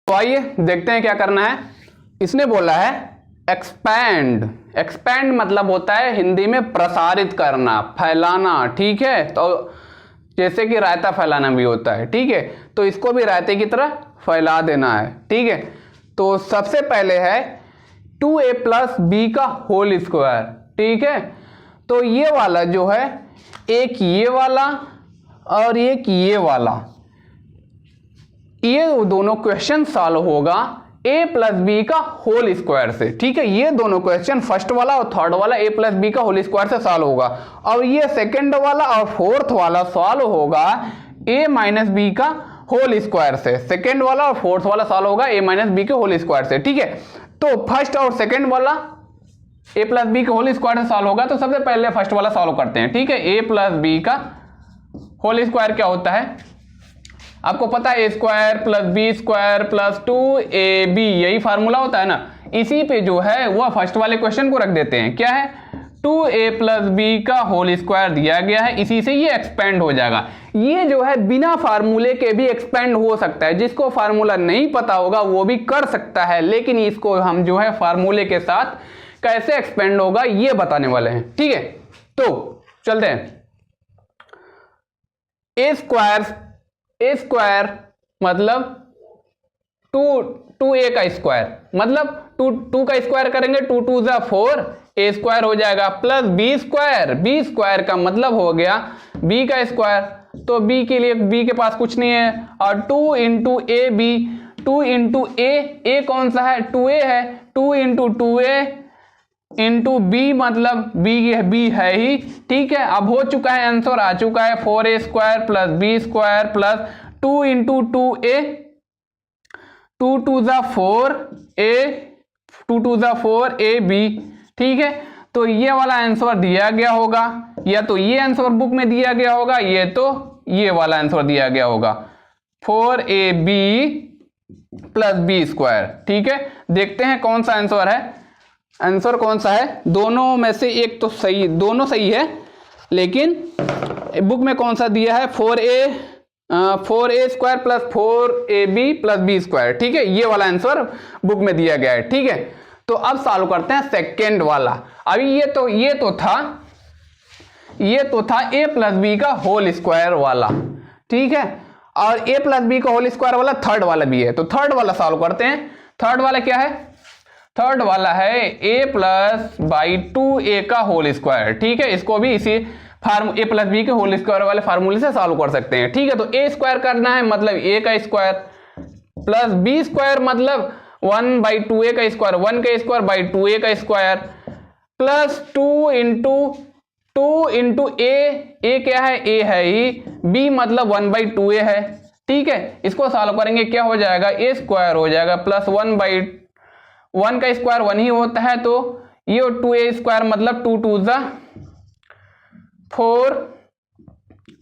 तो आइए देखते हैं क्या करना है। इसने बोला है एक्सपैंड। एक्सपैंड मतलब होता है हिंदी में प्रसारित करना, फैलाना, ठीक है। तो जैसे कि रायता फैलाना भी होता है, ठीक है, तो इसको भी रायते की तरह फैला देना है, ठीक है। तो सबसे पहले है 2a + b का होल स्क्वायर, ठीक है। तो ये वाला जो है, एक ये वाला और एक ये वाला, ये दोनों क्वेश्चन सॉल्व होगा a + b का होल स्क्वायर से, ठीक है। ये दोनों क्वेश्चन फर्स्ट वाला और थर्ड वाला a + b का होल स्क्वायर से सॉल्व होगा, और ये सेकंड वाला और फोर्थ वाला सॉल्व होगा a - b का होल स्क्वायर से। सेकंड वाला और फोर्थ वाला सॉल्व होगा a - b के होल स्क्वायर से, ठीक है। तो फर्स्ट और सेकंड वाला a + b के होल स्क्वायर से सॉल्व होगा, तो सबसे पहले फर्स्ट वाला सॉल्व करते हैं, ठीक है। a + b का होल स्क्वायर क्या होता है, आपको पता है, a² + b² + 2ab, यही फार्मूला होता है ना। इसी पे जो है वह फर्स्ट वाले क्वेश्चन को रख देते हैं, क्या है, 2a + b का होल स्क्वायर दिया गया है, इसी से ये एक्सपेंड हो जाएगा। ये जो है बिना फार्मूले के भी एक्सपेंड हो सकता है, जिसको फार्मूला नहीं पता होगा वो भी कर सकता है, लेकिन इसको हम जो है फार्मूले के साथ कैसे एक्सपेंड होगा ये बताने वाले हैं, ठीक है। तो चलते हैं। a² मतलब 2a का स्क्वायर, मतलब 2 का स्क्वायर करेंगे, 2 × 2 = 4, a² हो जाएगा, प्लस b² का मतलब हो गया b का स्क्वायर। तो b के लिए b के पास कुछ नहीं है, और 2 × ab, 2 × a कौन सा है, 2a है, 2 × 2a × b मतलब b है ही, ठीक है। अब हो चुका है, आंसर आ चुका है, 4a² + b² + 2 × 2a, 2 × 2 = 4a, 2 × 2 = 4ab, ठीक है। तो ये वाला आंसर दिया गया होगा, या तो ये आंसर बुक में दिया गया होगा, ये तो ये वाला आंसर दिया गया होगा, 4ab + b², ठीक है। देखते हैं कौन सा आंसर है। आंसर कौन सा है, दोनों में से एक तो सही, दोनों सही है, लेकिन बुक में कौन सा दिया है, 4a² + 4ab + b², ठीक है। ये वाला आंसर बुक में दिया गया है, ठीक है। तो अब सॉल्व करते हैं सेकंड वाला। अभी ये तो था a + b का होल स्क्वायर वाला, ठीक है, और a + b का होल स्क्वायर वाला थर्ड वाला भी है। तो थर्ड वाला सॉल्व करते हैं। थर्ड वाला क्या है, थर्ड वाला है a + 2a का होल स्क्वायर, ठीक है। इसको भी इसी a + b के होल स्क्वायर वाले फार्मूले से सॉल्व कर सकते हैं, ठीक है। तो a² करना है मतलब a का स्क्वायर, प्लस b² मतलब 1/2a का स्क्वायर, 1 का स्क्वायर 2a का स्क्वायर, प्लस 2 × a क्या है, a है ही, b मतलब 1/2a है, ठीक है। इसको सॉल्व करेंगे, क्या हो जाएगा, a² हो जाएगा, प्लस 1 का स्क्वायर 1 ही होता है, तो ये 2a² मतलब 2 × 2 = 4,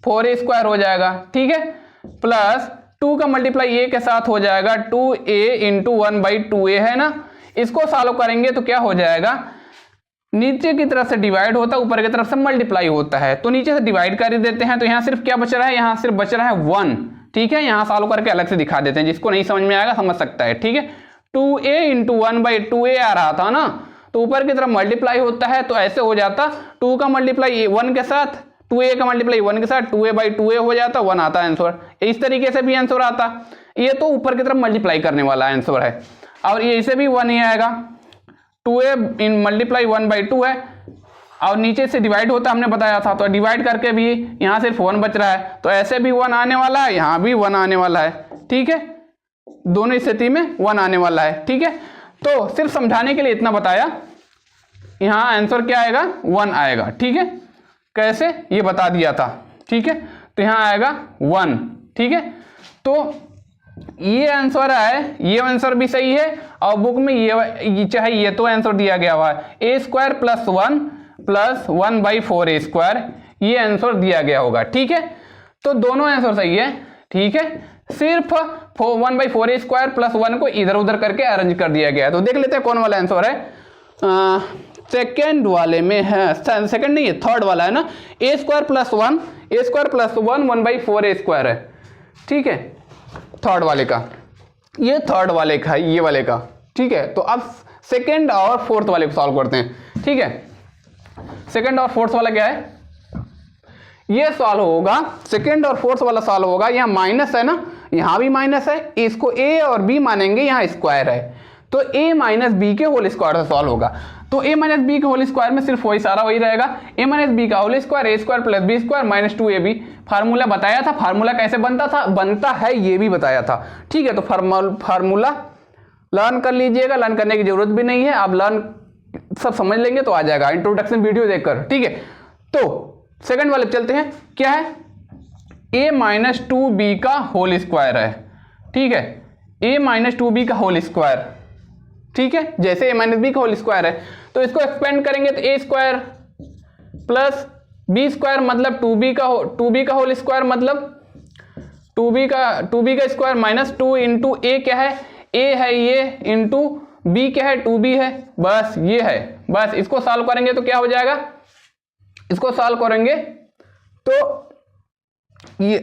4a² हो जाएगा, ठीक है। प्लस 2 का मल्टीप्लाई a के साथ हो जाएगा, 2a × 1/2a है ना। इसको सॉल्व करेंगे तो क्या हो जाएगा, नीचे की तरफ से डिवाइड होता है, ऊपर की तरफ से मल्टीप्लाई होता है, तो नीचे से डिवाइड कर ही देते हैं। तो यहाँ सिर्फ क्या बच रहा है, यहाँ सिर्फ बच रहा है 1, ठीक है। यहाँ सॉल्व करके अलग से दिखा देते हैं, जिसको नहीं समझ में आएगा समझ सकता है, ठीक है। 2a × 1/2a आ रहा था ना, तो ऊपर की तरफ मल्टीप्लाई होता है, तो ऐसे हो जाता, 2 का मल्टीप्लाई 1 के साथ, 2a का मल्टीप्लाई 1 के साथ, 2a/2a हो जाता, 1 आता आंसर। इस तरीके से भी आंसर आता। ये तो ऊपर की तरफ मल्टीप्लाई करने वाला आंसर है, और ये इसे भी 1 ही आएगा, 2a × 1/2 है, और नीचे से डिवाइड होता हमने बताया था, तो डिवाइड करके भी यहाँ सिर्फ 1 बच रहा है, तो ऐसे भी 1 आने वाला है, यहाँ भी 1 आने वाला है, ठीक है। दोनों स्थिति में 1 आने वाला है, ठीक है। तो सिर्फ समझाने के लिए इतना बताया, यहाँ आंसर क्या आएगा, 1 आएगा, ठीक है। कैसे ये बता दिया था, ठीक है। तो यहाँ आएगा 1, ठीक है। तो ये आंसर है, ये आंसर भी सही है, और बुक में ये चाहे ये तो आंसर दिया गया हुआ है, a² + 1 + 1/4a², ये आंसर दिया गया होगा, ठीक है। तो दोनों आंसर सही है, ठीक है। सिर्फ 1/4a² + 1 को इधर उधर करके अरेंज कर दिया गया है। तो देख लेते हैं कौन वाला आंसर है। सेकेंड वाले में है, सेकेंड नहीं है, थर्ड वाला है ना, a² + 1, a² + 1 1/4a² है, ठीक है, थर्ड वाले का। ये थर्ड वाले का है, ये वाले का, ठीक है। तो अब सेकंड और फोर्थ वाले को सॉल्व करते हैं, ठीक है। सेकंड और फोर्थ वाला क्या है, ये सॉल्व होगा, सेकंड और फोर्थ वाला सॉल्व होगा। यहाँ माइनस है ना, यहाँ भी माइनस है, इसको ए और बी मानेंगे, यहाँ स्क्वायर है, तो a माइनस बी के होल स्क्वायर से सॉल्व होगा। तो a माइनस बी के होल स्क्वायर में सिर्फ वही सारा वही रहेगा, a माइनस बी का whole square, a square plus B square minus 2ab। Formula बताया था, फार्मूला कैसे बनता है ये भी बताया था, ठीक है। तो फार्मूला लर्न कर लीजिएगा, लर्न करने की जरूरत भी नहीं है, आप लर्न सब समझ लेंगे तो आ जाएगा इंट्रोडक्शन वीडियो देखकर, ठीक है। तो सेकंड वाले चलते हैं, क्या है, a माइनस 2b का होल स्क्वायर है, ठीक है, a माइनस 2b का होल स्क्वायर, ठीक है। जैसे a माइनस बी का होल स्क्वायर है तो इसको एक्सपेंड करेंगे तो a square plus B square मतलब 2b का होल स्क्वायर मतलब 2b का स्क्वायर माइनस 2 इंटू ए क्या है, a है ये, इंटू b क्या है, 2b है, बस ये है। बस इसको सॉल्व करेंगे तो क्या हो जाएगा, इसको सॉल्व करेंगे तो ये,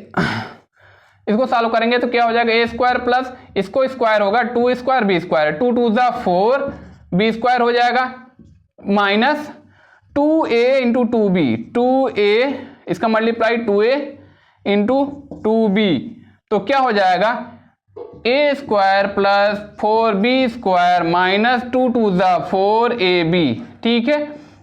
इसको सॉल्व करेंगे तो क्या हो जाएगा, ए स्क्वायर प्लस इसको स्क्वायर होगा 2 स्क्वायर बी स्क्वायर, 2 2 जा 4 बी स्क्वायर हो जाएगा minus 2a into 2b, 2a इसका मल्टीप्लाई 2a इंटू 2b, तो क्या हो जाएगा a square plus 4b square minus 2 2 जा 4ab, ठीक है।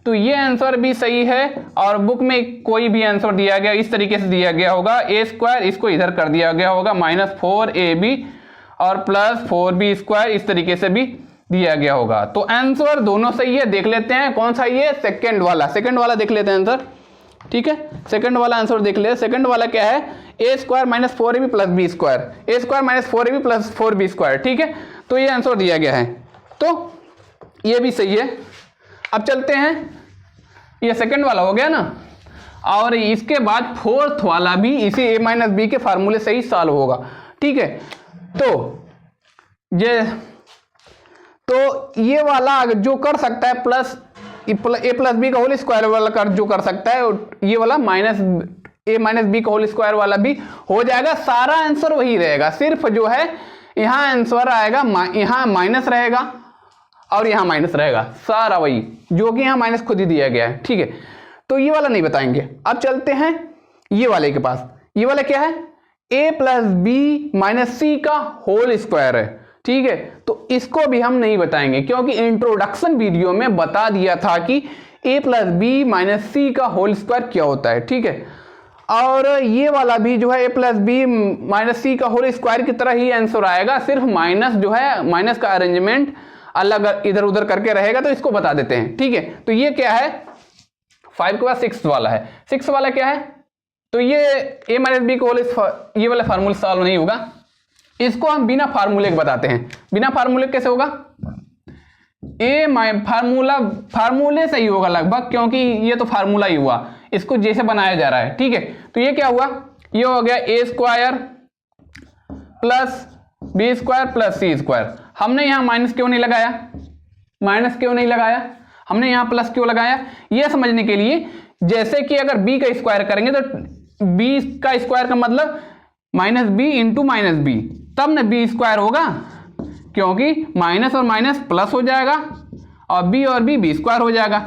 तो ये आंसर भी सही है, और बुक में कोई भी आंसर दिया गया इस तरीके से दिया गया होगा, a स्क्वायर इसको इधर कर दिया गया होगा माइनस 4ab और प्लस 4b स्क्वायर इस तरीके से भी दिया गया होगा। तो आंसर दोनों सही है, देख लेते हैं कौन सा ये सेकंड वाला देख लेते हैं आंसर, ठीक है। सेकंड वाला आंसर देख ले, सेकंड वाला क्या है, a square minus 4ab plus B square, a square minus 4ab plus 4b square, ठीक है। तो ये आंसर दिया गया है, तो ये भी सही है। अब चलते हैं, ये सेकंड वाला हो गया ना, और इसके बाद फोर्थ वाला भी इसी a माइनस बी के फार्मूले से ही सॉल्व होगा, ठीक है। तो ये वाला जो कर सकता है प्लस a प्लस बी का होल स्क्वायर वाला कर जो कर सकता है, ये वाला a माइनस बी का होल स्क्वायर वाला भी हो जाएगा। सारा आंसर वही रहेगा, सिर्फ जो है यहाँ आंसर आएगा, यहाँ माइनस रहेगा और यहाँ माइनस रहेगा, सारा वही, जो कि यहाँ माइनस खुद ही दिया गया है, ठीक है। तो ये वाला नहीं बताएंगे। अब चलते हैं ये वाले के पास, ये वाला क्या है, a plus B minus C का होल स्क्वायर है, ठीक है। तो इसको भी हम नहीं बताएंगे, क्योंकि इंट्रोडक्शन वीडियो में बता दिया था कि a plus B minus C का होल स्क्वायर क्या होता है, ठीक है। और ये वाला भी जो है a plus B minus C का होल स्क्वायर की तरह ही आंसर आएगा, सिर्फ माइनस जो है, माइनस का अरेंजमेंट अलग इधर उधर करके रहेगा, तो इसको बता देते हैं, ठीक है। तो ये क्या है, 5 के बाद 6 वाला है, 6 वाला क्या है, तो ये a माइनस बी को ये वाला फार्मूला सॉल्व नहीं होगा, इसको हम बिना फार्मूले के बताते हैं। बिना फार्मूले कैसे होगा, फार्मूले से ही होगा लगभग, क्योंकि ये तो फार्मूला ही हुआ, इसको जैसे बनाया जा रहा है, ठीक है। तो ये क्या हुआ, ये हो गया a square plus B square plus C square. हमने यहाँ माइनस क्यों नहीं लगाया, हमने यहाँ प्लस क्यों लगाया, ये समझने के लिए, जैसे कि अगर b का स्क्वायर करेंगे तो b का स्क्वायर का मतलब minus B into minus B, तब ना b स्क्वायर होगा, क्योंकि माइनस और माइनस प्लस हो जाएगा और b और b स्क्वायर हो जाएगा।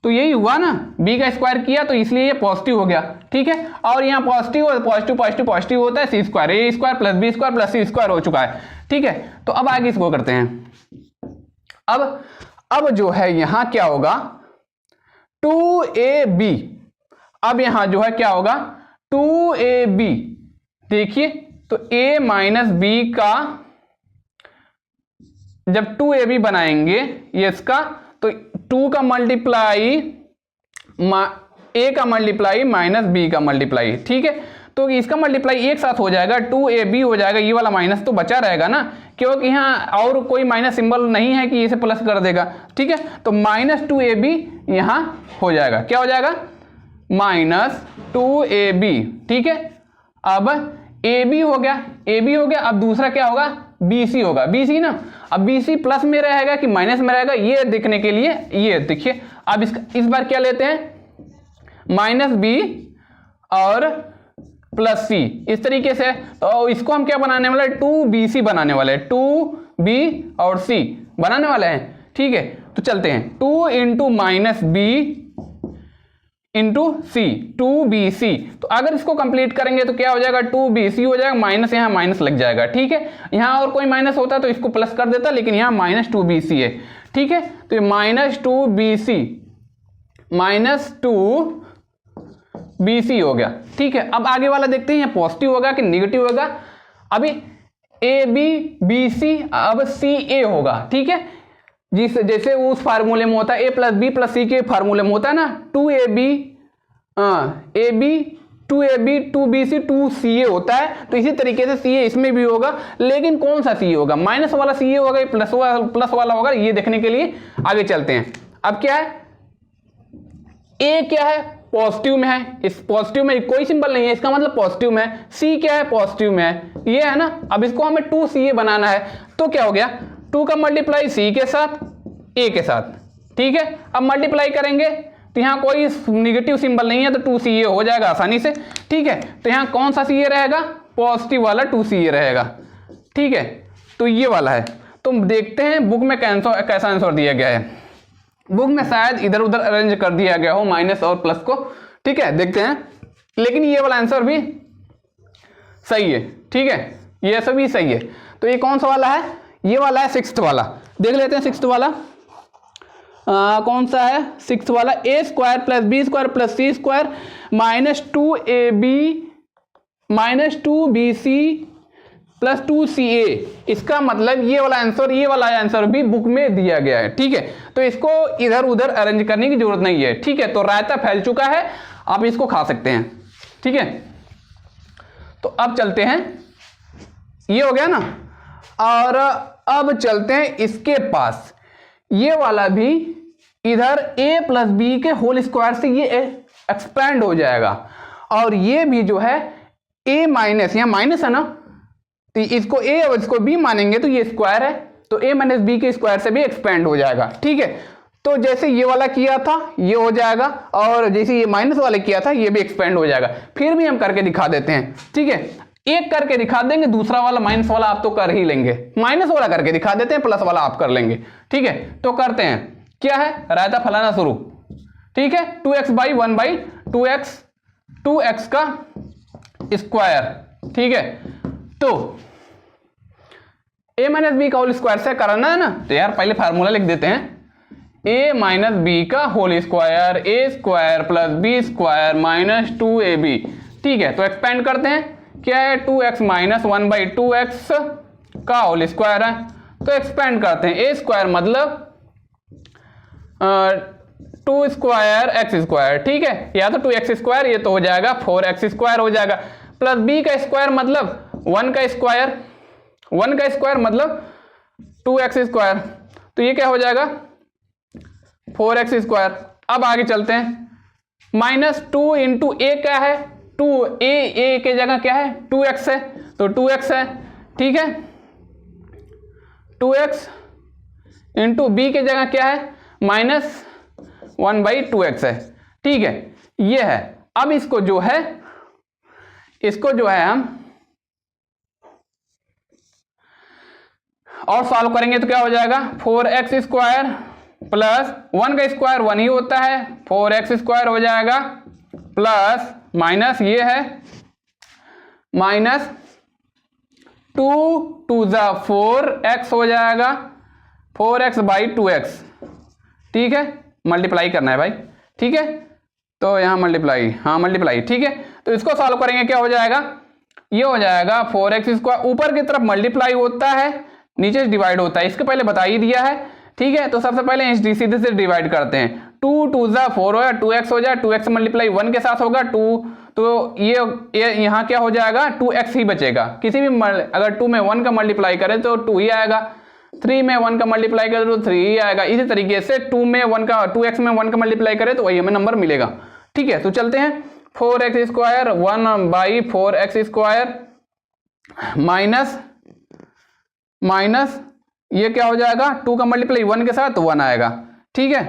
तो यही हुआ ना, b का स्क्वायर किया तो इसलिए ये पॉजिटिव हो गया, ठीक है। और यहाँ पॉजिटिव होता है, C square, a square plus B square plus C square हो चुका है, ठीक है। तो अब आगे इसको करते हैं। अब जो है यहाँ क्या होगा, 2ab, अब यहाँ जो है क्या होगा 2ab, देखिए तो a माइनस बी का जब 2ab बनाएंगे ये इसका, तो 2 का मल्टीप्लाई a का मल्टीप्लाई माइनस b का मल्टीप्लाई, ठीक है। तो इसका मल्टीप्लाई एक साथ हो जाएगा, 2ab हो जाएगा, ये वाला माइनस तो बचा रहेगा ना, क्योंकि यहाँ और कोई माइनस सिंबल नहीं है कि इसे प्लस कर देगा, ठीक है। तो माइनस 2ab यहाँ हो जाएगा, क्या हो जाएगा माइनस 2ab, ठीक है। अब ab हो गया, अब दूसरा क्या होगा bc होगा, bc ना, अब bc प्लस में रहेगा कि माइनस में रहेगा, ये देखने के लिए ये देखिए, अब इस बार क्या लेते हैं माइनस b और प्लस सी, इस तरीके से। तो इसको हम क्या बनाने वाले हैं, 2bc बनाने वाले हैं, 2b और c बनाने वाले हैं। ठीक है, तो चलते हैं, 2 इंटू माइनस बी इंटू सी, 2bc। तो अगर इसको कंप्लीट करेंगे तो क्या हो जाएगा, 2bc हो जाएगा, माइनस यहाँ माइनस लग जाएगा। ठीक है, यहाँ और कोई माइनस होता तो इसको प्लस कर देता, लेकिन यहाँ माइनस 2bc है। ठीक है, तो ये माइनस 2bc माइनस 2bc हो गया। ठीक है, अब आगे वाला देखते हैं, ये पॉजिटिव होगा कि निगेटिव होगा। अभी ab bc, अब ca होगा। ठीक है, जैसे उस फार्मूले में होता है a प्लस बी प्लस सी के फार्मूले में होता है ना, 2ab 2bc 2ca होता है। तो इसी तरीके से ca इसमें भी होगा, लेकिन कौन सा ca होगा, माइनस वाला ca होगा या प्लस वाला होगा, ये देखने के लिए आगे चलते हैं। अब क्या है, a क्या है, पॉजिटिव में है, इस पॉजिटिव में कोई सिंबल नहीं है, इसका मतलब पॉजिटिव में है। c क्या है, पॉजिटिव में है, ये है ना। अब इसको हमें 2ca बनाना है, तो क्या हो गया, 2 का मल्टीप्लाई c के साथ a के साथ। ठीक है, अब मल्टीप्लाई करेंगे तो यहाँ कोई निगेटिव सिंबल नहीं है, तो 2ca हो जाएगा आसानी से। ठीक है, तो यहाँ कौन सा ca रहेगा, पॉजिटिव वाला 2ca रहेगा। ठीक है, तो ये वाला है। तो देखते हैं बुक में कैसा आंसर दिया गया है। बुक में शायद इधर उधर अरेंज कर दिया गया हो माइनस और प्लस को। ठीक है, देखते हैं, लेकिन ये वाला आंसर भी सही है। ठीक है, ये सभी सही है। तो ये कौन सा वाला है, ये वाला है सिक्स्थ वाला। देख लेते हैं सिक्स्थ वाला कौन सा है, सिक्स्थ वाला, a square plus B square plus C square minus 2ab minus 2bc plus 2ca। इसका मतलब ये वाला आंसर भी बुक में दिया गया है। ठीक है, तो इसको इधर उधर अरेंज करने की जरूरत नहीं है। ठीक है, तो रायता फैल चुका है, आप इसको खा सकते हैं। ठीक है, तो अब चलते हैं, ये हो गया ना। और अब चलते हैं इसके पास, ये वाला भी इधर a प्लस बी के होल स्क्वायर से ये एक्सपेंड हो जाएगा, और ये भी जो है a माइनस, यहाँ माइनस है ना, तो इसको a और इसको b मानेंगे तो ये स्क्वायर है, तो a माइनस बी के स्क्वायर से भी एक्सपेंड हो जाएगा। ठीक है, तो जैसे ये वाला किया था ये हो जाएगा, और जैसे ये माइनस वाला किया था ये भी एक्सपेंड हो जाएगा। फिर भी हम करके दिखा देते हैं। ठीक है, एक करके दिखा देंगे, दूसरा वाला माइनस वाला आप तो कर ही लेंगे, माइनस वाला करके दिखा देते हैं, प्लस वाला आप कर लेंगे। ठीक है, तो करते हैं, क्या है, रायता फलाना शुरू। ठीक है, 2x बाई 1 बाई 2x का स्क्वायर। ठीक है, तो a माइनस बी का होल स्क्वायर से करना है ना, तो यार पहले फार्मूला लिख देते हैं, a माइनस बी का whole square, a square plus B square minus 2ab। ठीक है, तो एक्सपेंड करते हैं, क्या है, 2x माइनस 1 बाई 2x का होल स्क्वायर है, तो एक्सपेंड करते हैं, a स्क्वायर मतलब 2 स्क्वायर x स्क्वायर। ठीक है, या तो 2x स्क्वायर, ये तो हो जाएगा 4x स्क्वायर हो जाएगा, प्लस b का स्क्वायर मतलब 1 का स्क्वायर, 1 का स्क्वायर मतलब 2x स्क्वायर, तो ये क्या हो जाएगा 4x स्क्वायर। अब आगे चलते हैं, माइनस 2 इंटू a क्या है, 2a के जगह क्या है 2x है, तो 2x है। ठीक है, 2x इंटू b के जगह क्या है माइनस 1 बाई 2x है। ठीक है, ये है। अब इसको जो है हम और सॉल्व करेंगे तो क्या हो जाएगा, 4x स्क्वायर प्लस 1 का स्क्वायर 1 ही होता है, 4x स्क्वायर हो जाएगा, प्लस माइनस ये है माइनस 2 2 जा 4x हो जाएगा, 4x बाई 2x। ठीक है, मल्टीप्लाई करना है भाई। ठीक है, तो यहाँ मल्टीप्लाई, हाँ मल्टीप्लाई। ठीक है, तो इसको सॉल्व करेंगे, क्या हो जाएगा, ये हो जाएगा 4x स्क्वायर, ऊपर की तरफ मल्टीप्लाई होता है, नीचे से डिवाइड होता है, इसके पहले बता ही दिया है। ठीक है, तो सबसे पहले सीधे से डिवाइड करते हैं, 2 2 जा 4 होगा, 2x हो जाए, 2x मल्टीप्लाई 1 के साथ होगा 2, तो ये यहाँ क्या हो जाएगा 2x ही बचेगा। किसी भी अगर 2 में 1 का मल्टीप्लाई करें तो 2 ही आएगा, 3 में 1 का मल्टीप्लाई करें तो 3 ही आएगा। इसी तरीके से 2 में 1 का 2x में 1 का मल्टीप्लाई करें तो वही हमें नंबर मिलेगा। ठीक है, तो चलते हैं, 4x square 1 by 4x square minus ये क्या हो जाएगा, 2 का मल्टीप्लाई 1 के साथ 1 आएगा। ठीक है,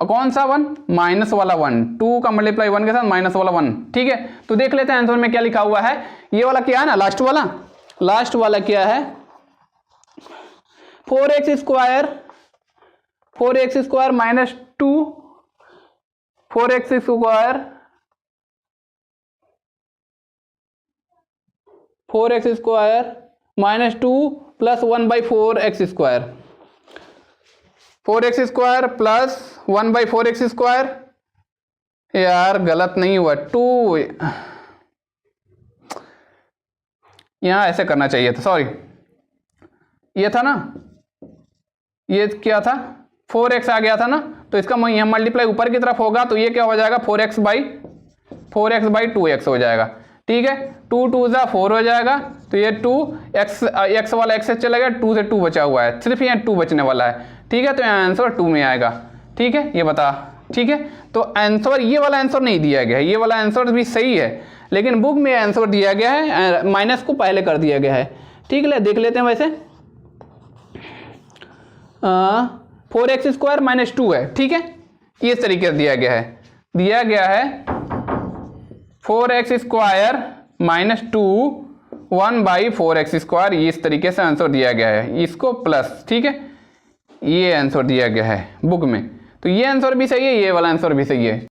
कौन सा 1? माइनस वाला 1, 2 का मल्टीप्लाई 1 के साथ माइनस वाला 1, ठीक है। तो देख लेते हैं आंसर में क्या लिखा हुआ है। ये वाला क्या है ना, लास्ट वाला क्या है, 4x square minus 2, 4x square minus 2 plus 1/4x square, 4x square plus 1/4x square. यार गलत नहीं हुआ, 2 यहां ऐसे करना चाहिए था, सॉरी। ये था ना, ये क्या था, 4x आ गया था ना, तो इसका यहाँ मल्टीप्लाई ऊपर की तरफ होगा, तो ये क्या हो जाएगा, 4x/2x हो जाएगा, ठीक है। 2 2 जा 4 हो जाएगा, तो ये 2x वाला x से चला गया, 2 से 2 बचा हुआ है, सिर्फ यहाँ 2 बचने वाला है, ठीक है। तो यहाँ आंसर 2 में आएगा, ठीक है। ये बता, ठीक है। तो आंसर, ये वाला आंसर नहीं दिया गया है, ये वाला आंसर भी सही है, लेकिन बुक में आंसर दिया गया है, माइनस को पहले कर दिया गया है, ठीक है। देख लेते हैं वैसे, 4x स्क्वायर माइनस 2 है, ठीक है। इस तरीके से दिया गया है 4x square minus 2 1/4x square, इस तरीके से आंसर दिया गया है, इसको प्लस, ठीक है। ये आंसर दिया गया है बुक में, तो ये आंसर भी सही है, ये वाला आंसर भी सही है।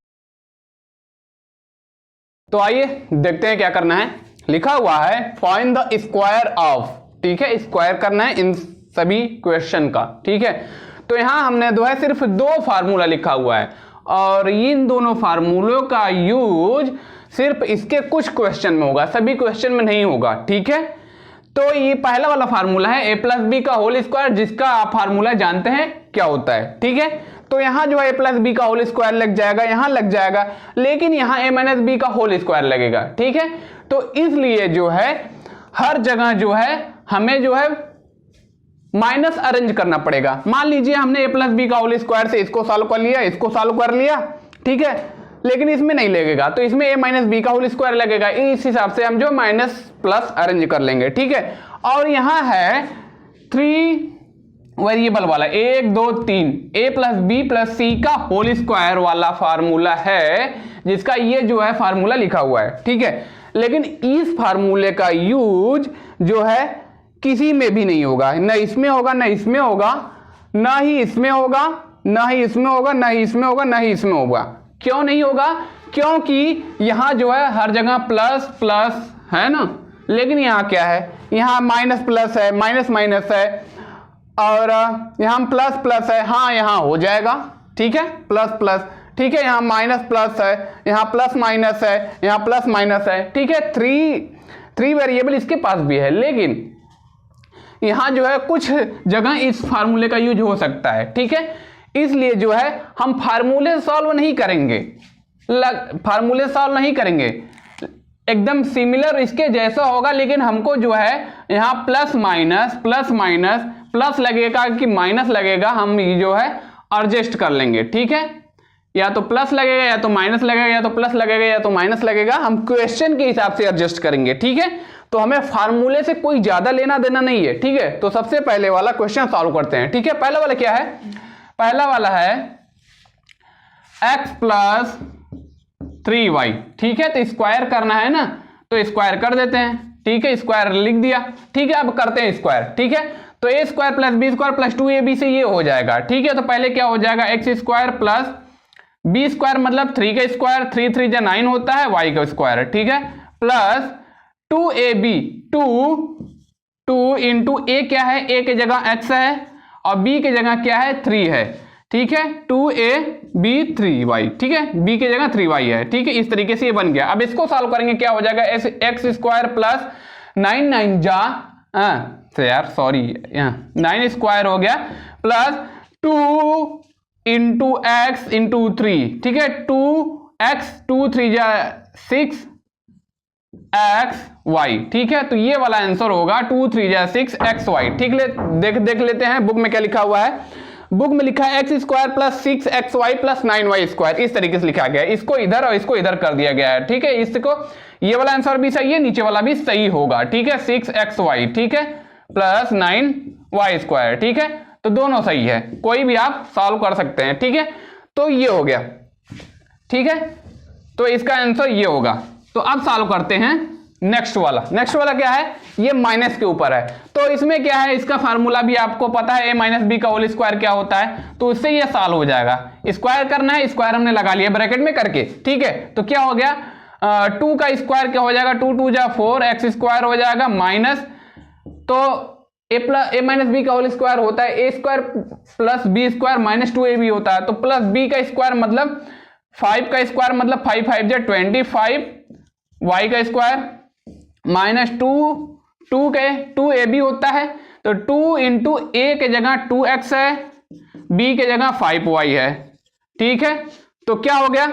तो आइए देखते हैं क्या करना है। लिखा हुआ है फाइंड द स्क्वायर ऑफ, ठीक है, स्क्वायर करना है इन सभी क्वेश्चन का, ठीक है। तो यहां हमने जो है सिर्फ 2 फार्मूला लिखा हुआ है, और इन दोनों फार्मूलों का यूज सिर्फ इसके कुछ क्वेश्चन में होगा, सभी क्वेश्चन में नहीं होगा, ठीक है। तो ये पहला वाला फार्मूला है a+b का होल स्क्वायर, जिसका आप फार्मूला जानते हैं क्या होता है, ठीक है। तो यहां जो है a+b का होल स्क्वायर लग जाएगा, यहां लग जाएगा, लेकिन यहां a-b का होल स्क्वायर लगेगा, ठीक है। तो इसलिए जो है हर जगह जो है हमें जो है माइनस अरेंज करना पड़ेगा। मान लीजिए हमने a+b का होल स्क्वायर से इसको सॉल्व कर लिया, इसको सॉल्व कर लिया, ठीक है, लेकिन इसमें नहीं लगेगा, तो इसमें a-b का होल स्क्वायर लगेगा। इस हिसाब से हम जो माइनस प्लस अरेंज कर लेंगे, ठीक है। और यहां है 3 वेरिएबल वाला 1 2 3 a+b+c का होल स्क्वायर वाला फार्मूला है, जिसका ये जो है फार्मूला लिखा हुआ है, ठीक है। लेकिन इस फार्मूले का यूज जो है किसी में भी नहीं होगा, न इसमें होगा, न इसमें होगा, ना ही इसमें होगा, ना ही इसमें होगा, ना ही इसमें होगा, ना ही इसमें होगा। क्यों नहीं होगा? क्योंकि यहां जो है हर जगह प्लस प्लस है ना, लेकिन यहां क्या है, यहां माइनस प्लस है, माइनस माइनस है, और यहां प्लस प्लस है, हाँ यहां हो जाएगा, ठीक है, प्लस प्लस, ठीक है। यहां माइनस प्लस है, यहां प्लस माइनस है, यहां प्लस माइनस है, ठीक है। 3 वेरिएबल इसके पास भी है, लेकिन यहां जो है कुछ जगह इस फार्मूले का यूज हो सकता है, ठीक है। इसलिए जो है हम फार्मूले सॉल्व नहीं करेंगे, एकदम सिमिलर इसके जैसा होगा, लेकिन हमको जो है यहां प्लस माइनस प्लस लगेगा कि माइनस लगेगा, हम जो है एडजस्ट कर लेंगे, ठीक है। या तो प्लस लगेगा, या तो माइनस लगेगा, या तो प्लस लगेगा, या तो माइनस लगेगा, हम क्वेश्चन के हिसाब से एडजस्ट करेंगे, ठीक है। तो हमें फार्मूले से कोई ज्यादा लेना देना नहीं है, ठीक है। तो सबसे पहले वाला क्वेश्चन सॉल्व करते हैं, ठीक है। पहला वाला क्या है, पहला वाला है x + 3y, ठीक है। तो स्क्वायर करना है ना, तो स्क्वायर कर देते हैं, ठीक है, स्क्वायर लिख दिया, ठीक है। अब करते हैं स्क्वायर, ठीक है। तो a² + b² + 2ab से ये हो जाएगा, ठीक है। तो पहले क्या हो जाएगा, x² + b² मतलब 3 का स्क्वायर, 3 3 जा 9 होता है, y का स्क्वायर, ठीक है, प्लस 2ab, 2 इंटू a क्या है, a की जगह x है और b की जगह क्या है, 3 है, ठीक है। 2ab 3y, ठीक है, b की जगह 3y है, ठीक है। इस तरीके से ये बन गया। अब इसको सॉल्व करेंगे, क्या हो जाएगा, x² + 9 9 जा यार सॉरी, 9 स्क्वायर हो गया, प्लस 2 इंटू x इंटू 3, ठीक है, 2x 2 3 जा 6 xy, ठीक है। तो ये वाला आंसर होगा 2 3 जा 6 xy, ठीक है। देख लेते हैं बुक में क्या लिखा हुआ है। बुक में लिखा है x² + 6 xy + 9y², इस तरीके से लिखा गया है। इसको इधर और इसको इधर कर दिया गया है, ठीक है। इसको ये वाला आंसर भी सही है, नीचे वाला भी सही होगा, ठीक है। 6 xy, ठीक है, प्लस 9y², ठीक है। तो दोनों सही है, कोई भी आप सॉल्व कर सकते हैं, ठीक है। तो ये हो गया, ठीक है। तो इसका आंसर ये होगा। तो अब सॉल्व करते हैं नेक्स्ट वाला। नेक्स्ट वाला क्या है, ये माइनस के ऊपर है, तो इसमें क्या है, इसका फार्मूला भी आपको पता है, a माइनस बी का होल स्क्वायर क्या होता है, तो उससे ये सॉल्व हो जाएगा। स्क्वायर करना है, स्क्वायर हमने लगा लिया ब्रैकेट में करके, ठीक है। तो क्या हो गया, 2 का स्क्वायर क्या हो जाएगा, 2 2 जा 4, एक्स स्क्वायर हो जाएगा माइनस, तो a माइनस बी का होल स्क्वायर होता है a square plus B square minus 2ab होता है, तो प्लस b का स्क्वायर मतलब 5 का स्क्वायर मतलब 5 5 जा 25, y का स्क्वायर माइनस 2ab होता है, तो 2 इंटू a के जगह 2x है, b के जगह 5y है, ठीक है। तो क्या हो गया,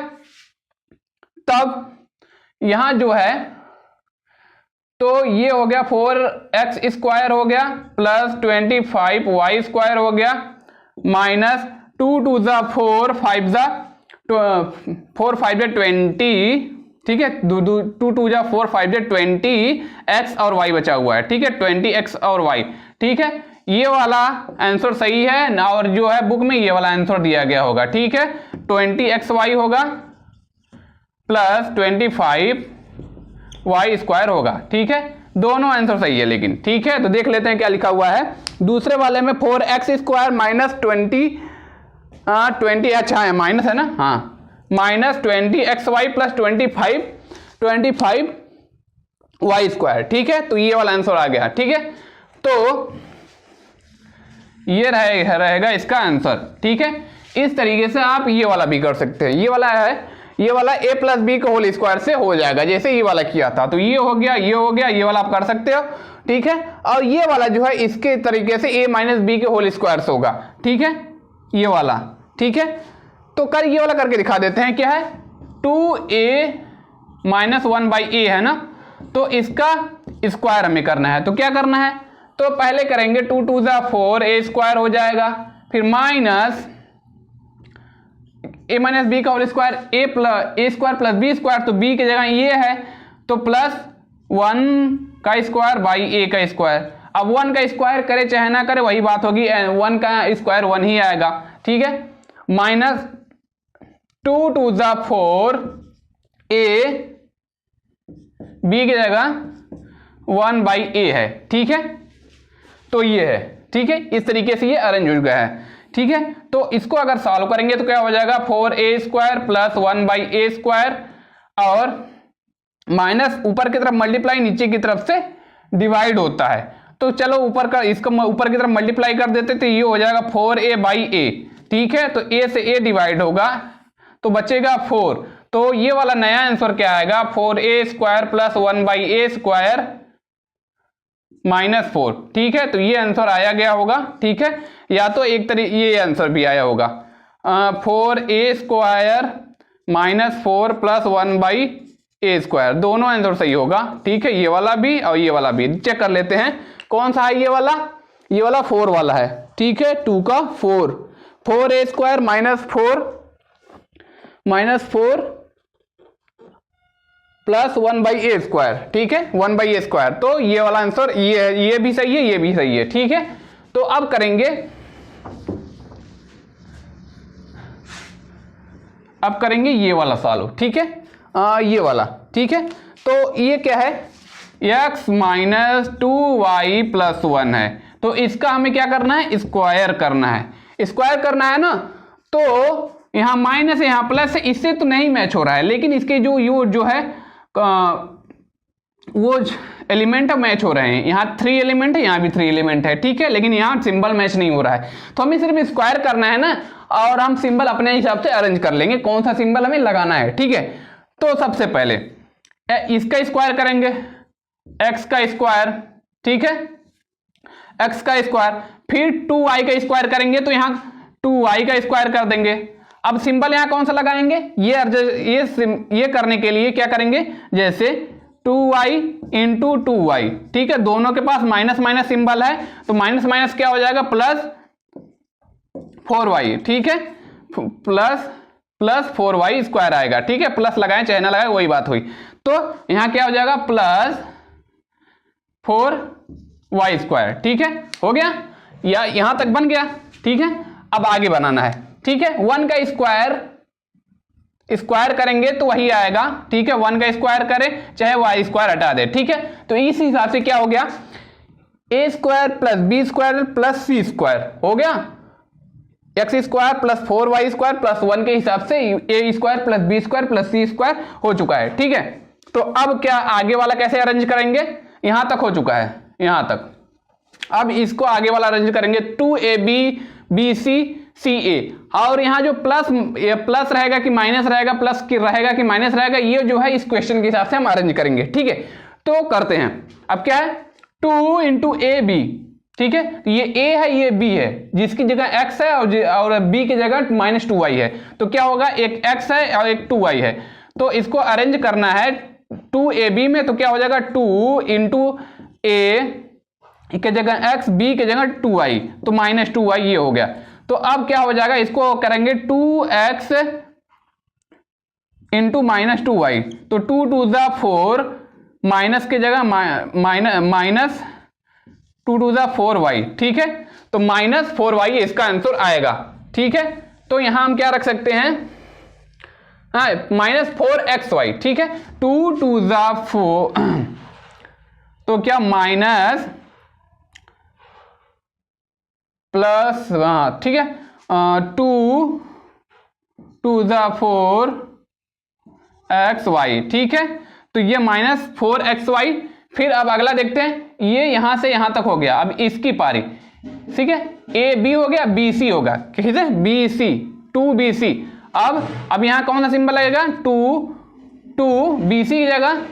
तब यहां जो है, तो ये हो गया 4x स्क्वायर हो गया प्लस 25y स्क्वायर हो गया माइनस 2 2 जा 4 5 जा 4 5 जा 20, ठीक है। 2 2 जा 4 5 जा 20, x और y बचा हुआ है, ठीक है, 20x और y, ठीक है। ये वाला आंसर सही है ना, और जो है बुक में ये वाला आंसर दिया गया होगा, ठीक है। 20xy होगा प्लस 25y स्क्वायर होगा, ठीक है। दोनों आंसर सही है लेकिन, ठीक है। तो देख लेते हैं क्या लिखा हुआ है दूसरे वाले में, 4x स्क्वायर माइनस 20 अच्छा है माइनस है ना, हाँ, minus 20xy plus 25y square, ठीक है। तो ये वाला आंसर आ गया, ठीक है। तो ये रहेगा इसका आंसर, ठीक है। इस तरीके से आप ये वाला भी कर सकते हैं। ये वाला है, ये वाला a प्लस बी का होल स्क्वायर से हो जाएगा, जैसे ये वाला किया था, तो ये हो गया, ये हो गया, ये वाला आप कर सकते हो, ठीक है। और ये वाला जो है इसके तरीके से a माइनस बी के होल स्क्वायर से होगा, ठीक है, ये वाला, ठीक है। तो ये वाला करके दिखा देते हैं, क्या है, 2a माइनस 1/a है ना, तो इसका स्क्वायर हमें करना है। तो क्या करना है, तो पहले करेंगे 2 2 जा 4 a स्क्वायर हो जाएगा, फिर माइनस a माइनस बी का whole square a square plus b square, तो b की जगह ये है, तो प्लस 1 का स्क्वायर बाई a का स्क्वायर। अब 1 का स्क्वायर करे चाहे ना करे वही बात होगी, 1 का स्क्वायर 1 ही आएगा, ठीक है। माइनस 2 2 जा 4 a, b की जगह 1/a है, ठीक है। तो ये है, ठीक है, इस तरीके से ये अरेंज हो गया है, ठीक है। तो इसको अगर सॉल्व करेंगे तो क्या हो जाएगा, 4a square plus 1/a square और माइनस ऊपर की तरफ मल्टीप्लाई नीचे की तरफ से डिवाइड होता है, तो चलो ऊपर का इसको ऊपर की तरफ मल्टीप्लाई कर देते, तो ये हो जाएगा 4a/a, ठीक है। तो a से a डिवाइड होगा तो बचेगा 4, तो ये वाला नया आंसर क्या आएगा, 4a square plus 1/a square minus 4, ठीक है। तो ये आंसर आया गया होगा, ठीक है, या तो एक तरीके ये आंसर भी आया होगा 4a square minus 4 plus 1/a square, दोनों आंसर सही होगा, ठीक है। ये वाला भी और ये वाला भी चेक कर लेते हैं कौन सा है, ये वाला 4 वाला है, ठीक है, 2 का 4a square minus 4 plus 1/a square, ठीक है, 1/a स्क्वायर। तो ये वाला आंसर ये भी सही है, ये भी सही है, ठीक है। तो अब करेंगे ये वाला सॉल्व, ठीक है, ये वाला, ठीक है। तो ये क्या है, x माइनस 2y प्लस 1 है, तो इसका हमें क्या करना है, स्क्वायर करना है। स्क्वायर करना है ना, तो यहां माइनस है, यहां प्लस है, इससे तो नहीं मैच हो रहा है, लेकिन इसके जो है वो एलिमेंट मैच हो रहे हैं। यहाँ 3 एलिमेंट है, यहाँ भी 3 एलिमेंट है, ठीक है, लेकिन यहाँ सिंबल मैच नहीं हो रहा है, तो हमें सिर्फ स्क्वायर करना है ना, और हम सिंबल अपने हिसाब से अरेंज कर लेंगे, कौन सा सिंबल हमें लगाना है, ठीक है। तो सबसे पहले इसका स्क्वायर करेंगे, x का स्क्वायर, ठीक है, x का स्क्वायर, फिर 2y का स्क्वायर करेंगे, तो यहाँ 2y का स्क्वायर कर देंगे। अब सिंबल यहां कौन सा लगाएंगे, ये करने के लिए क्या करेंगे, जैसे 2y इंटू 2y, ठीक है, दोनों के पास माइनस माइनस सिंबल है, तो माइनस माइनस क्या हो जाएगा, प्लस 4y, ठीक है, प्लस 4y स्क्वायर आएगा, ठीक है, प्लस लगाएं चाहे ना लगाएं वही बात हुई। तो यहां क्या हो जाएगा, प्लस 4y स्क्वायर, ठीक है, हो गया, या यहां तक बन गया, ठीक है। अब आगे बनाना है, ठीक है, 1 का स्क्वायर करेंगे तो वही आएगा, ठीक है, 1 का स्क्वायर करें चाहे y स्क्वायर हटा दे, ठीक है। तो इस हिसाब से क्या हो गया, a square plus B square plus C square हो गया, X square plus 4y square plus 1 के हिसाब से a square plus B square plus C square हो चुका है, ठीक है। तो अब क्या आगे वाला कैसे अरेंज करेंगे, यहां तक हो चुका है, यहां तक। अब इसको आगे वाला अरेंज करेंगे 2ab bc ca, और यहां जो प्लस रहेगा कि माइनस रहेगा, प्लस की रहेगा कि माइनस रहेगा, ये जो है इस क्वेश्चन के हिसाब से हम अरेंज करेंगे, ठीक है। तो करते हैं, अब क्या है 2 इंटू ए बी, ठीक है, ये a है ये b है, जिसकी जगह x है और b की जगह -2y है, तो क्या होगा, एक x है और एक 2y है, तो इसको अरेंज करना है 2ab में, तो क्या हो जाएगा 2 इंटू a के जगह x, b के जगह 2y, तो -2y ये हो गया। तो अब क्या हो जाएगा, इसको करेंगे 2x इंटू -2y, तो 2 2 जा 4, माइनस के जगह माइनस 2 2 जा 4y, ठीक है, तो -4y इसका आंसर आएगा, ठीक है। तो यहां हम क्या रख सकते हैं, हाँ, -4xy, ठीक है, 2 2 जा 4, तो क्या माइनस प्लस, ठीक है, 2 2 जा 4xy, ठीक है, तो ये -4xy। फिर अब अगला देखते हैं, ये यहां से यहां तक हो गया, अब इसकी पारी, ठीक है, ए बी हो गया, बी सी होगा, ठीक है, बी सी 2bc। अब यहां कौन सा सिंबल लगेगा, 2 bc की जगह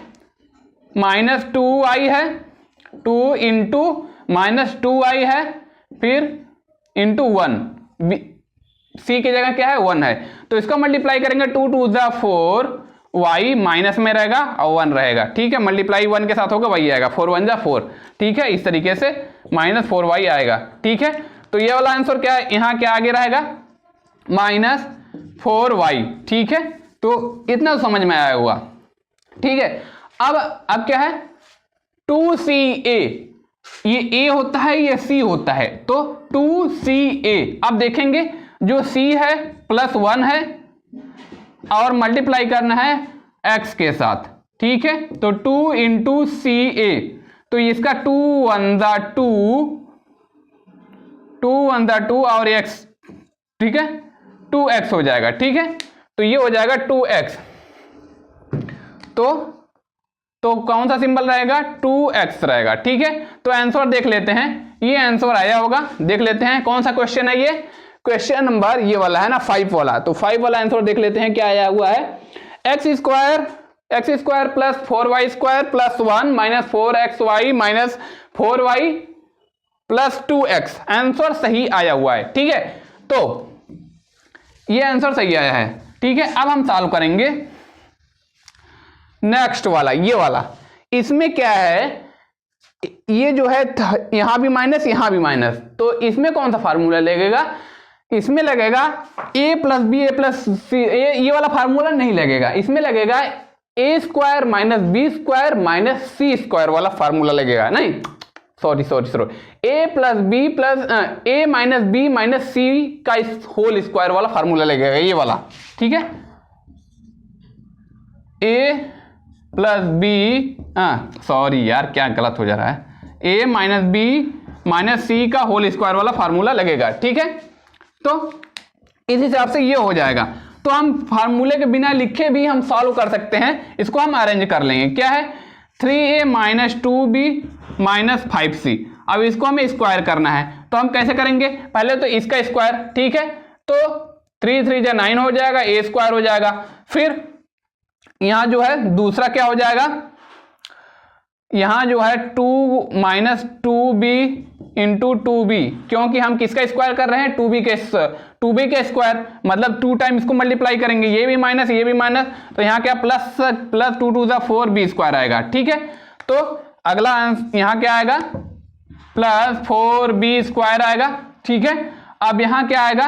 -2y है, 2 इंटू -2y है, फिर इंटू 1, सी की जगह क्या है 1 है, तो इसका मल्टीप्लाई करेंगे 2 2 जा 4, y माइनस में रहेगा और 1 रहेगा, ठीक है, मल्टीप्लाई 1 के साथ होगा वही आएगा, 4 1 जा 4, ठीक है, इस तरीके से -4y आएगा, ठीक है। तो ये वाला आंसर क्या है, यहाँ क्या आगे रहेगा -4y, ठीक है। तो इतना समझ में आया हुआ, ठीक है। अब क्या है 2ca, ये a होता है ये c होता है, तो 2ca। अब देखेंगे जो c है +1 है और मल्टीप्लाई करना है x के साथ, ठीक है, तो 2 इंटू ca, तो इसका 2 1 जा 2 और x, ठीक है, 2x हो जाएगा, ठीक है, तो ये हो जाएगा 2x। तो कौन सा सिंबल रहेगा, 2x रहेगा, ठीक है। तो आंसर देख लेते हैं, ये आंसर आया होगा, देख लेते हैं कौन सा क्वेश्चन है, ये क्वेश्चन नंबर ये वाला है ना 5 वाला, तो 5 वाला आंसर देख लेते हैं क्या आया हुआ है, x square plus 4y square plus 1 -4xy -4y plus 2x, answer सही आया हुआ है, ठीक है। तो ये आंसर सही आया है, ठीक है। अब हम सॉल्व करेंगे नेक्स्ट वाला, ये वाला, इसमें क्या है, ये जो है यहां भी माइनस यहां भी माइनस, तो इसमें कौन सा फार्मूला लगेगा, इसमें लगेगा a plus B A plus C, ये वाला फार्मूला नहीं लगेगा, इसमें लगेगा a square minus B square minus C square वाला फार्मूला लगेगा, नहीं sorry a plus B plus a minus B minus C का होल स्क्वायर वाला फार्मूला लगेगा, ये वाला, ठीक है, a प्लस बी, सॉरी यार क्या गलत हो जा रहा है, a minus B minus C का होल स्क्वायर वाला फार्मूला लगेगा, ठीक है। तो इस हिसाब से ये हो जाएगा, तो हम फार्मूले के बिना लिखे भी हम सॉल्व कर सकते हैं, इसको हम अरेंज कर लेंगे, क्या है 3a minus 2b minus 5c। अब इसको हमें स्क्वायर करना है, तो हम कैसे करेंगे, पहले तो इसका स्क्वायर, ठीक है, तो 3 3 जा 9 हो जाएगा, a स्क्वायर हो जाएगा, फिर यहां जो है दूसरा क्या हो जाएगा, यहां जो है 2 माइनस 2b इंटू 2b, क्योंकि हम किसका स्क्वायर कर रहे हैं 2b के स्क्वायर, मतलब 2 टाइम इसको मल्टीप्लाई करेंगे, ये भी माइनस ये भी माइनस, तो यहां क्या प्लस 2 2 जा 4b स्क्वायर आएगा, ठीक है। तो अगला यहां क्या आएगा प्लस 4b स्क्वायर आएगा, ठीक है। अब यहां क्या आएगा,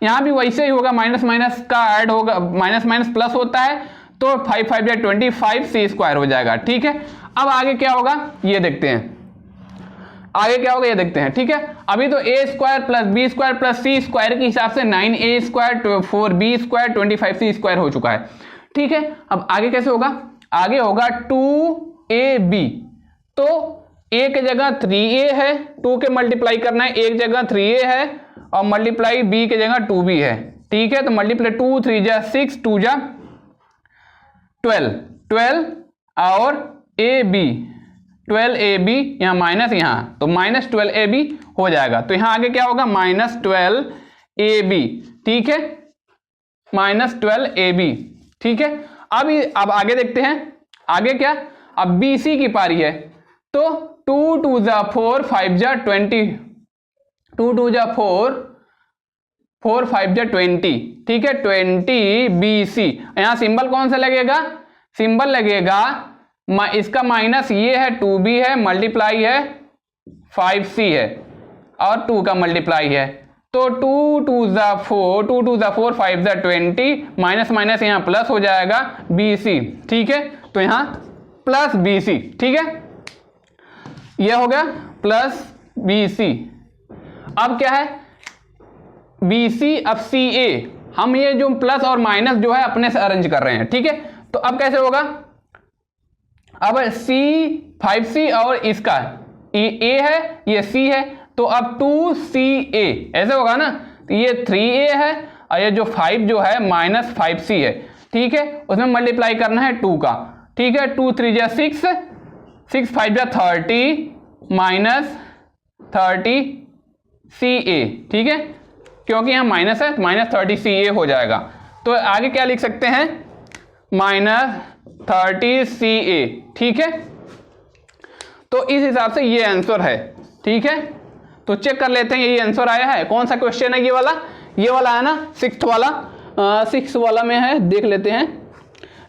यहां भी वैसे ही होगा, माइनस माइनस का ऐड होगा, माइनस माइनस प्लस होता है, तो 5 5 जा 25 c स्क्वायर हो जाएगा, ठीक है। अब आगे क्या होगा ये देखते हैं, आगे क्या होगा ये देखते हैं, ठीक है। अभी तो A square plus B square plus C square के हिसाब से 9a square 4b square 25c square हो चुका है, ठीक है। अब आगे कैसे होगा, आगे होगा 2ab, तो a के जगह 3a है, 2 के मल्टीप्लाई करना है, एक जगह 3a है और मल्टीप्लाई b के जगह 2b है, ठीक है। तो मल्टीप्लाई 2 3 जा 6 2 जा 12 और ab 12ab यहाँ माइनस यहाँ, तो माइनस 12ab हो जाएगा। तो यहाँ आगे क्या होगा माइनस 12ab, ठीक है, माइनस 12ab, ठीक है। अब आगे देखते हैं, आगे क्या, अब BC की पारी है, तो 2 2 जा 4 5 जा 20, 2 2 जा 4 4 5 जा 20, ठीक है, 20 BC। यहाँ सिंबल कौन सा लगेगा, सिंबल लगेगा इसका माइनस ये है 2b है, मल्टीप्लाई है 5c है और 2 का मल्टीप्लाई है, तो 2 2 जा 4 2 2 जा 4 5 जा 20, माइनस माइनस यहाँ प्लस हो जाएगा BC, ठीक है। तो यहाँ प्लस BC, ठीक है, ये हो गया प्लस BC। अब क्या है BC, अब CA, हम ये जो प्लस और माइनस जो है अपने से अरेंज कर रहे हैं, ठीक है। तो अब कैसे होगा, अब C 5C और इसका ये A है ये C है, तो अब 2CA ऐसे होगा ना, तो ये 3A है और ये जो 5 जो है माइनस 5C है, ठीक है, उसमें मल्टीप्लाई करना है 2 का, ठीक है। 2 3 जा 6 6 5 जा 30 माइनस 30CA, ठीक है, क्योंकि यहाँ माइनस है तो माइनस 30CA हो जाएगा। तो आगे क्या लिख सकते हैं माइनस 30CA, ठीक है। तो इस हिसाब से ये आंसर है, ठीक है। तो चेक कर लेते हैं ये आंसर आया है, कौन सा क्वेश्चन है, ये वाला है ना, 6th वाला, 6 वाला में है, देख लेते हैं।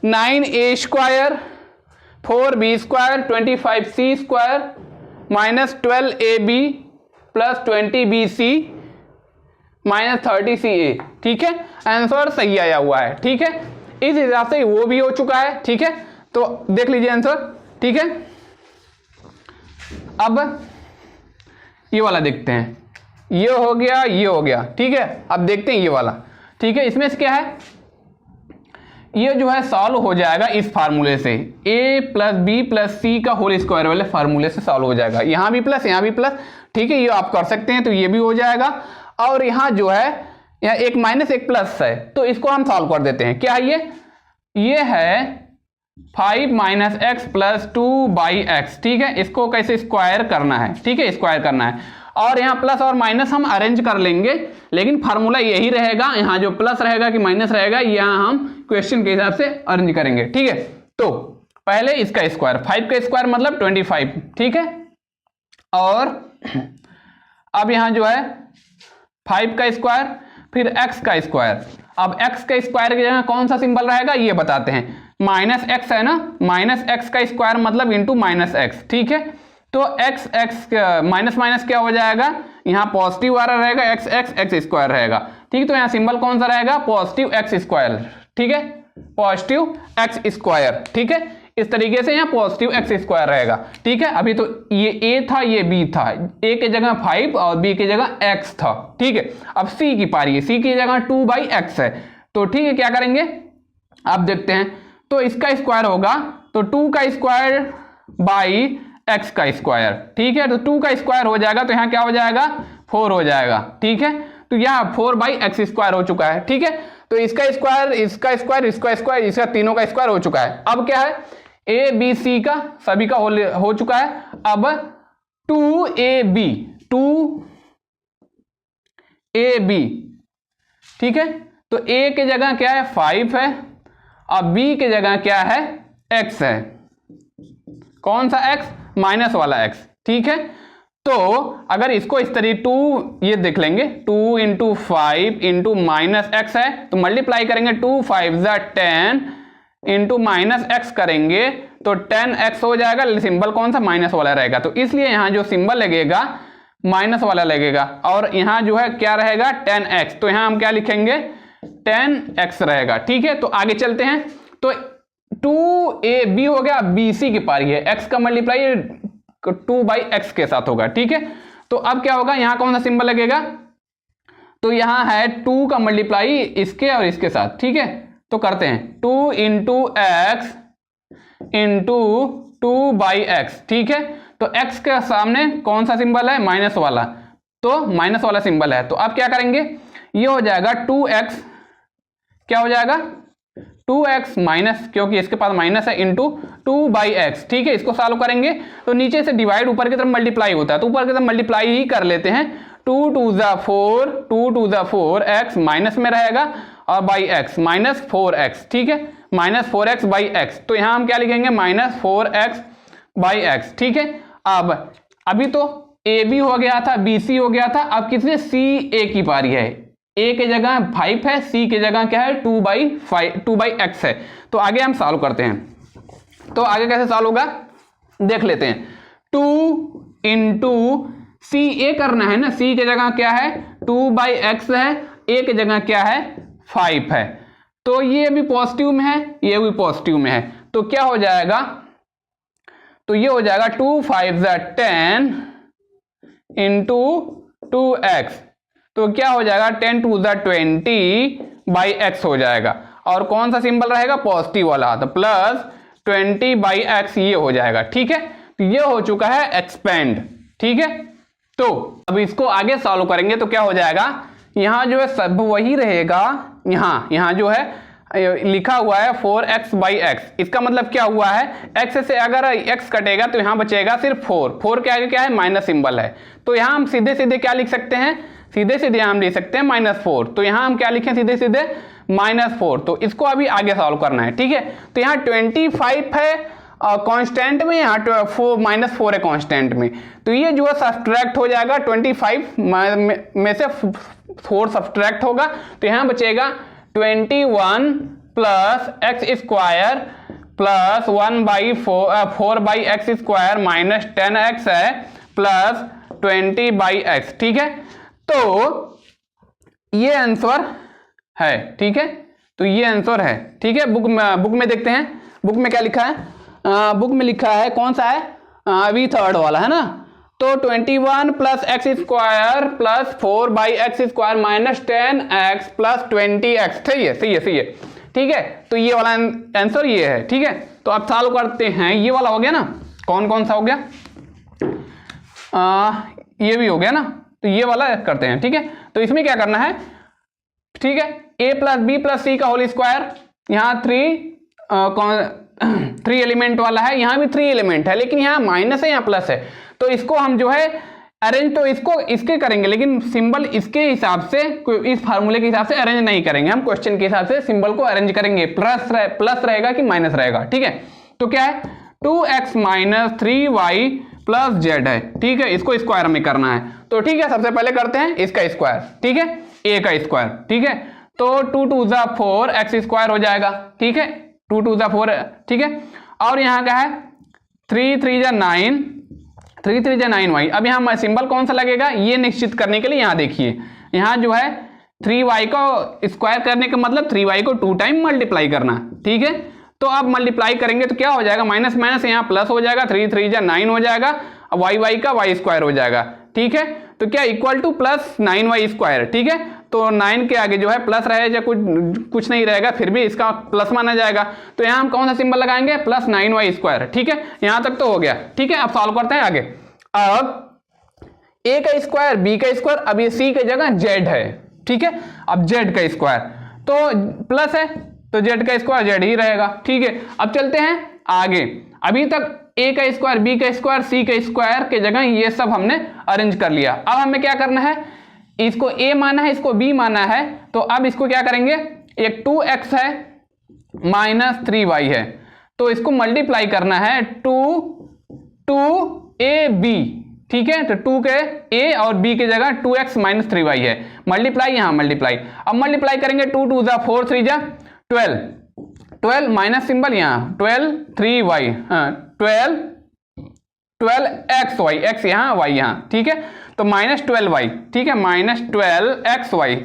9a square 4b square 25c square minus 12ab plus 20bc minus 30ca, ठीक है, आंसर सही आया हुआ है, ठीक है। इस हिसाब से वो भी हो चुका है, ठीक है। तो देख लीजिए आंसर, ठीक है। अब ये वाला देखते हैं, ये हो गया ये हो गया, ठीक है। अब देखते हैं ये वाला, ठीक है। इसमें से क्या है, ये जो है सॉल्व हो जाएगा इस फार्मूले से, a प्लस बी प्लस सी का होल स्क्वायर वाले फार्मूले से सॉल्व हो जाएगा। यहाँ भी प्लस यहाँ भी प्लस, ठीक है, ये आप कर सकते हैं, तो ये भी हो जाएगा। और यहाँ जो है यहाँ एक माइनस एक प्लस है, तो इसको हम सॉल्व कर देते हैं। क्या ये है 5 माइनस एक्स प्लस 2/x, ठीक है, इसको कैसे स्क्वायर करना है, ठीक है, स्क्वायर करना है। और यहाँ प्लस और माइनस हम अरेंज कर लेंगे, लेकिन फार्मूला यही रहेगा, यहाँ जो प्लस रहेगा कि माइनस रहेगा यहाँ हम क्वेश्चन के हिसाब से अरेंज करेंगे, ठीक है। तो पहले इसका स्क्वायर, 5 का स्क्वायर मतलब 25, ठीक है। और अब यहाँ जो है 5 का स्क्वायर फिर x का स्क्वायर। अब x का स्क्वायर की जगह कौन सा सिंबल रहेगा ये बताते हैं, माइनस एक्स है ना, माइनस एक्स का स्क्वायर मतलब इंटू माइनस एक्स, ठीक है। तो x माइनस माइनस क्या हो जाएगा, यहाँ पॉजिटिव वाला रहेगा, x स्क्वायर रहेगा, ठीक है। तो यहाँ सिंबल कौन सा रहेगा, पॉजिटिव x स्क्वायर, ठीक है, पॉजिटिव x स्क्वायर, ठीक है। इस तरीके से यहाँ पॉजिटिव x स्क्वायर रहेगा, ठीक है। अभी तो ये a था ये b था, a के जगह 5 और b की जगह x था, ठीक है। अब c की पारी है, c की जगह 2/x है, तो ठीक है, क्या करेंगे आप देखते हैं। तो इसका स्क्वायर होगा तो 2 का स्क्वायर बाई x का स्क्वायर, ठीक है। तो 2 का स्क्वायर हो जाएगा तो यहाँ क्या हो जाएगा 4 हो जाएगा, ठीक है। तो यहाँ 4/x स्क्वायर हो चुका है, ठीक है। तो इसका स्क्वायर इसका स्क्वायर इसका स्क्वायर इसका तीनों का स्क्वायर हो चुका है। अब क्या है a b c का सभी का हो चुका है। अब 2ab ठीक है। तो a की जगह क्या है 5 है और b की जगह क्या है x है, कौन सा x, माइनस वाला x, ठीक है। तो अगर इसको इस तरीके 2 ये देख लेंगे 2 इंटू 5 इंटू माइनस एक्स है, तो मल्टीप्लाई करेंगे 2 5 10 इंटू माइनस एक्स करेंगे तो 10x हो जाएगा, सिंबल कौन सा माइनस वाला रहेगा, तो इसलिए यहाँ जो सिंबल लगेगा माइनस वाला लगेगा। और यहाँ जो है क्या रहेगा 10x, तो यहाँ हम क्या लिखेंगे 10x रहेगा, ठीक है। तो आगे चलते हैं। तो 2ab हो गया, bc की पारी है, x का मल्टीप्लाई 2/x के साथ होगा, ठीक है। तो अब क्या होगा, यहां कौन सा सिंबल लगेगा, तो यहां है 2 का मल्टीप्लाई इसके और इसके साथ, ठीक है। तो करते हैं 2 इंटू एक्स इंटू 2/x, ठीक है। तो x के सामने कौन सा सिंबल है, माइनस वाला, तो माइनस वाला सिंबल है। तो अब क्या करेंगे, ये हो जाएगा 2x, क्या हो जाएगा 2x माइनस, क्योंकि इसके पास माइनस है, इंटू 2/x, ठीक है। इसको सॉल्व करेंगे तो नीचे से डिवाइड, ऊपर की तरफ मल्टीप्लाई होता है, तो ऊपर की तरफ मल्टीप्लाई ही कर लेते हैं। 2 2 ज़ा 4 x माइनस में रहेगा और बाई x माइनस 4x, ठीक है, माइनस 4x बाई x। तो यहां हम क्या लिखेंगे, माइनस 4x बाई x, ठीक है। अब अभी तो ए बी हो गया था, बी सी हो गया था, अब किसने सी ए की पारी है। ए के जगह 5 है, सी की जगह क्या है 2/x है। तो आगे हम सॉल्व करते हैं। तो आगे कैसे सॉल्व होगा देख लेते हैं। 2 इंटू सी ए करना है ना, सी के जगह क्या है 2/x है, ए के जगह क्या है 5 है। तो ये भी पॉजिटिव में है, ये भी पॉजिटिव में है, तो क्या हो जाएगा, तो ये हो जाएगा 2 5 ज़ा 10 इंटू 2x, तो क्या हो जाएगा 10 2 ज़ा 20/x हो जाएगा। और कौन सा सिंबल रहेगा, पॉजिटिव वाला, तो प्लस 20/x ये हो जाएगा, ठीक है। तो ये हो चुका है एक्सपेंड, ठीक है। तो अब इसको आगे सॉल्व करेंगे तो क्या हो जाएगा, यहां जो है सब वही रहेगा, यहां जो है लिखा हुआ है 4x/x, इसका मतलब क्या हुआ है, x से अगर x कटेगा तो यहां बचेगा सिर्फ 4 के आगे क्या है माइनस सिंबल है। तो यहां हम सीधे सीधे क्या लिख सकते हैं, सीधे सीधे हम लिख सकते हैं -4। तो यहां हम क्या लिखें, सीधे सीधे -4। तो इसको अभी आगे सॉल्व करना है, ठीक है। तो यहाँ 25 है कांस्टेंट में, यहाँ -4 है कांस्टेंट में, तो ये जो है सब्ट्रैक्ट हो जाएगा, 25 में से 4 सब्ट्रैक्ट होगा, तो यहाँ बचेगा 21 plus x square plus 4/x square minus 10x है प्लस 20/x, ठीक है। तो ये आंसर है, ठीक है। तो ये आंसर है, ठीक है। बुक में देखते हैं, बुक में क्या लिखा है, बुक में लिखा है कौन सा है, अभी थर्ड वाला है ना। तो 21 plus x square plus 4/x square minus 10x plus 20x, सही है, ठीक है। तो ये वाला आंसर ये है, ठीक है। तो अब सॉल्व करते हैं, ये वाला हो गया ना, कौन सा हो गया, ये भी हो गया ना, तो ये वाला करते हैं, ठीक है। तो इसमें क्या करना है, ठीक है, a प्लस बी प्लस सी का होल स्क्वायर, यहाँ 3 एलिमेंट वाला है, यहाँ भी 3 एलिमेंट है, लेकिन यहाँ माइनस है, यहाँ प्लस है। तो इसको हम जो है अरेंज तो इसको इसके करेंगे, लेकिन सिंबल इसके हिसाब से, इस फार्मूले के हिसाब से अरेंज नहीं करेंगे, हम क्वेश्चन के हिसाब से सिंबल को अरेंज करेंगे, प्लस रहेगा कि माइनस रहेगा, ठीक है। तो क्या है 2x minus 3y plus z है, ठीक है। इसको स्क्वायर में करना है, तो ठीक है, सबसे पहले करते हैं इसका स्क्वायर, ठीक है, a का स्क्वायर, ठीक है। तो 2 2 ज़ा 4 x स्क्वायर हो जाएगा, ठीक है, 2 2 ज़ा 4, ठीक है। और यहाँ क्या है 3 3 ज़ा 9, 3 3 ज़ा 9y। अब यहाँ सिंबल कौन सा लगेगा ये निश्चित करने के लिए यहाँ देखिए, यहाँ जो है 3y को स्क्वायर करने का मतलब 3y को 2 टाइम मल्टीप्लाई करना, ठीक है। तो अब मल्टीप्लाई करेंगे तो क्या हो जाएगा, माइनस माइनस यहाँ प्लस हो जाएगा, 3 3 ज़ा 9 हो जाएगा, अब y का y स्क्वायर हो जाएगा, ठीक है। तो क्या equal two plus 9y square, ठीक है। तो 9 के आगे जो है प्लस रहे या कुछ नहीं रहेगा, फिर भी इसका प्लस माना जाएगा। तो यहाँ हम कौन सा सिंबल लगाएंगे, प्लस 9y स्क्वायर, ठीक है। यहाँ तक तो हो गया, ठीक है। अब सॉल्व करते हैं आगे। अब a का स्क्वायर b का स्क्वायर, अब ये c की जगह z है, ठीक है। अब z का स्क्वायर तो प्लस है, तो z का स्क्वायर z ही रहेगा, ठीक है। अब चलते हैं आगे। अभी तक a का स्क्वायर b का स्क्वायर c का स्क्वायर के जगह ये सब हमने अरेंज कर लिया। अब हमें क्या करना है, इसको a माना है, इसको b माना है, तो अब इसको क्या करेंगे, एक 2x है माइनस 3y है, तो इसको मल्टीप्लाई करना है 2ab, ठीक है। तो 2 के a और b की जगह 2x माइनस 3y है, मल्टीप्लाई यहाँ मल्टीप्लाई। अब मल्टीप्लाई करेंगे 2 2 ज़ा 4 3 ज़ा 12 माइनस सिंबल यहाँ 12 3y, 12xy, x यहाँ y यहाँ, ठीक है। तो माइनस 12y, ठीक है, माइनस 12xy,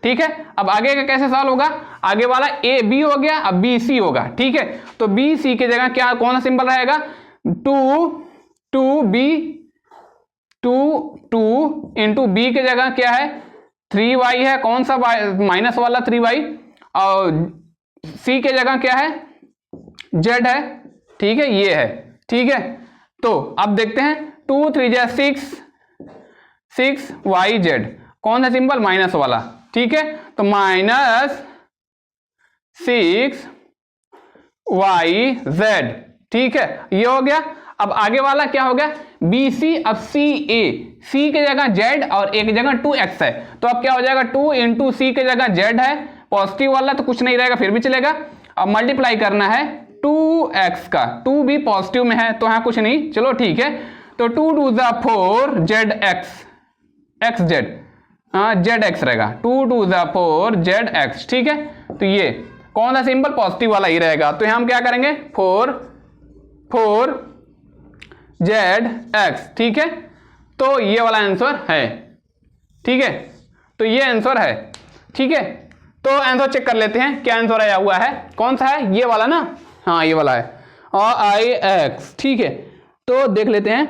ठीक है। अब आगे का कैसे सॉल्व होगा, आगे वाला a b हो गया, अब b c होगा, ठीक है। तो b c की जगह क्या कौन सा सिंबल रहेगा, टू इंटू बी की जगह क्या है 3y है, कौन सा माइनस वाला 3y, और c के जगह क्या है z है, ठीक है, ये है, ठीक है। तो अब देखते हैं 2 3 जा 6yz, कौन सा सिंबल माइनस वाला, ठीक है। तो माइनस 6yz, ठीक है, ये हो गया। अब आगे वाला क्या हो गया BC, अब CA, C के जगह Z और A की जगह 2x है, तो अब क्या हो जाएगा 2 इंटू C के जगह Z है, पॉजिटिव वाला तो कुछ नहीं रहेगा फिर भी चलेगा। अब मल्टीप्लाई करना है 2x का, 2 भी पॉजिटिव में है तो यहाँ कुछ नहीं, चलो ठीक है। तो 2 2 जा 4 xz, हाँ zx रहेगा, 2 2 जा 4 zx, ठीक है। तो ये कौन सा सिंबल पॉजिटिव वाला ही रहेगा, तो यहाँ हम क्या करेंगे 4 zx, ठीक है। तो ये वाला आंसर है, ठीक है, तो ये आंसर है, ठीक है। तो आंसर चेक कर लेते हैं क्या आंसर आया हुआ है, कौन सा है, ये वाला ना, हाँ ये वाला है, और ix, ठीक है। तो देख लेते हैं,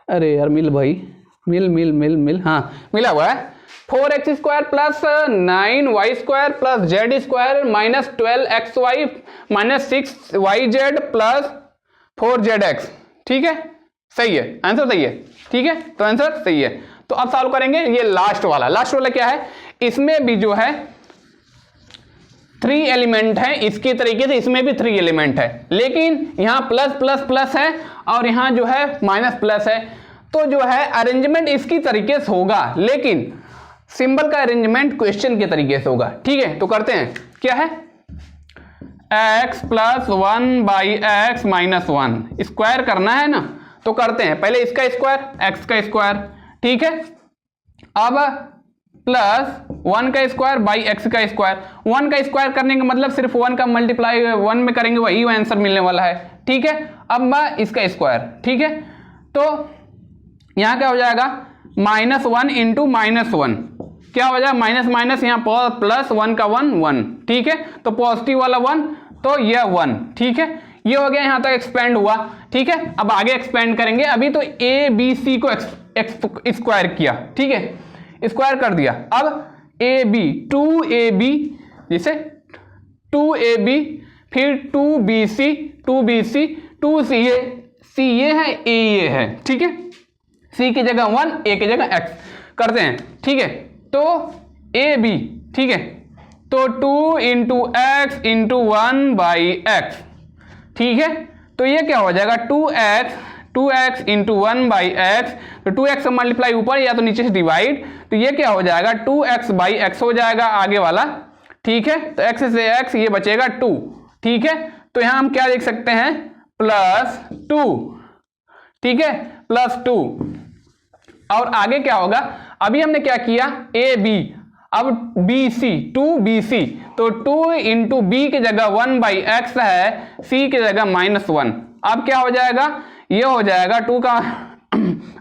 अरे यार मिल भाई, मिल, हाँ मिला हुआ है 4x square plus 9y square plus z square minus 12xy minus 6yz plus 4zx, ठीक है, सही है, आंसर सही है, ठीक है। तो आंसर सही है। तो अब सॉल्व करेंगे ये लास्ट वाला क्या है, इसमें भी जो है 3 एलिमेंट है, इसके तरीके से इसमें भी 3 एलिमेंट है, लेकिन यहां प्लस प्लस प्लस है और यहां जो है माइनस प्लस है, तो जो है अरेंजमेंट इसकी तरीके से होगा, लेकिन सिंबल का अरेंजमेंट क्वेश्चन के तरीके से होगा, ठीक है। तो करते हैं, क्या है x plus 1 by x minus 1 square करना है ना, तो करते हैं पहले इसका स्क्वायर x का स्क्वायर, ठीक है। अब प्लस 1 का स्क्वायर बाई x का स्क्वायर, 1 का स्क्वायर करने का मतलब सिर्फ 1 का मल्टीप्लाई 1 में करेंगे वही आंसर मिलने वाला है, ठीक है। अब मैं इसका स्क्वायर, ठीक है, तो यहां क्या हो जाएगा -1 इंटू -1, क्या हो जाएगा माइनस माइनस, यहाँ प्लस 1 का 1, ठीक है, तो पॉजिटिव वाला 1, तो यह 1, ठीक है, ये हो गया, यहां तक एक्सपेंड हुआ, ठीक है। अब आगे एक्सपेंड करेंगे, अभी तो ABC को स्क्वायर किया, ठीक है, स्क्वायर कर दिया। अब AB 2AB, जैसे 2AB, फिर 2BC 2CA, CA है AE है, ठीक है, C की जगह 1 A की जगह x करते हैं, ठीक है। तो AB, ठीक है, तो 2 into x into 1 by x, ठीक है। तो ये क्या हो जाएगा 2x इंटू 1 बाई एक्स, तो 2x मल्टीप्लाई ऊपर या तो नीचे से डिवाइड, तो ये क्या हो जाएगा 2x बाई एक्स हो जाएगा आगे वाला, ठीक है। तो x से x ये बचेगा 2, ठीक है। तो यहां हम क्या लिख सकते हैं +2, ठीक है, +2। और आगे क्या होगा, अभी हमने क्या किया AB, अब BC 2BC, तो 2 इंटू बी की जगह 1 बाई एक्स है, C की जगह -1। अब क्या हो जाएगा, ये हो जाएगा 2 का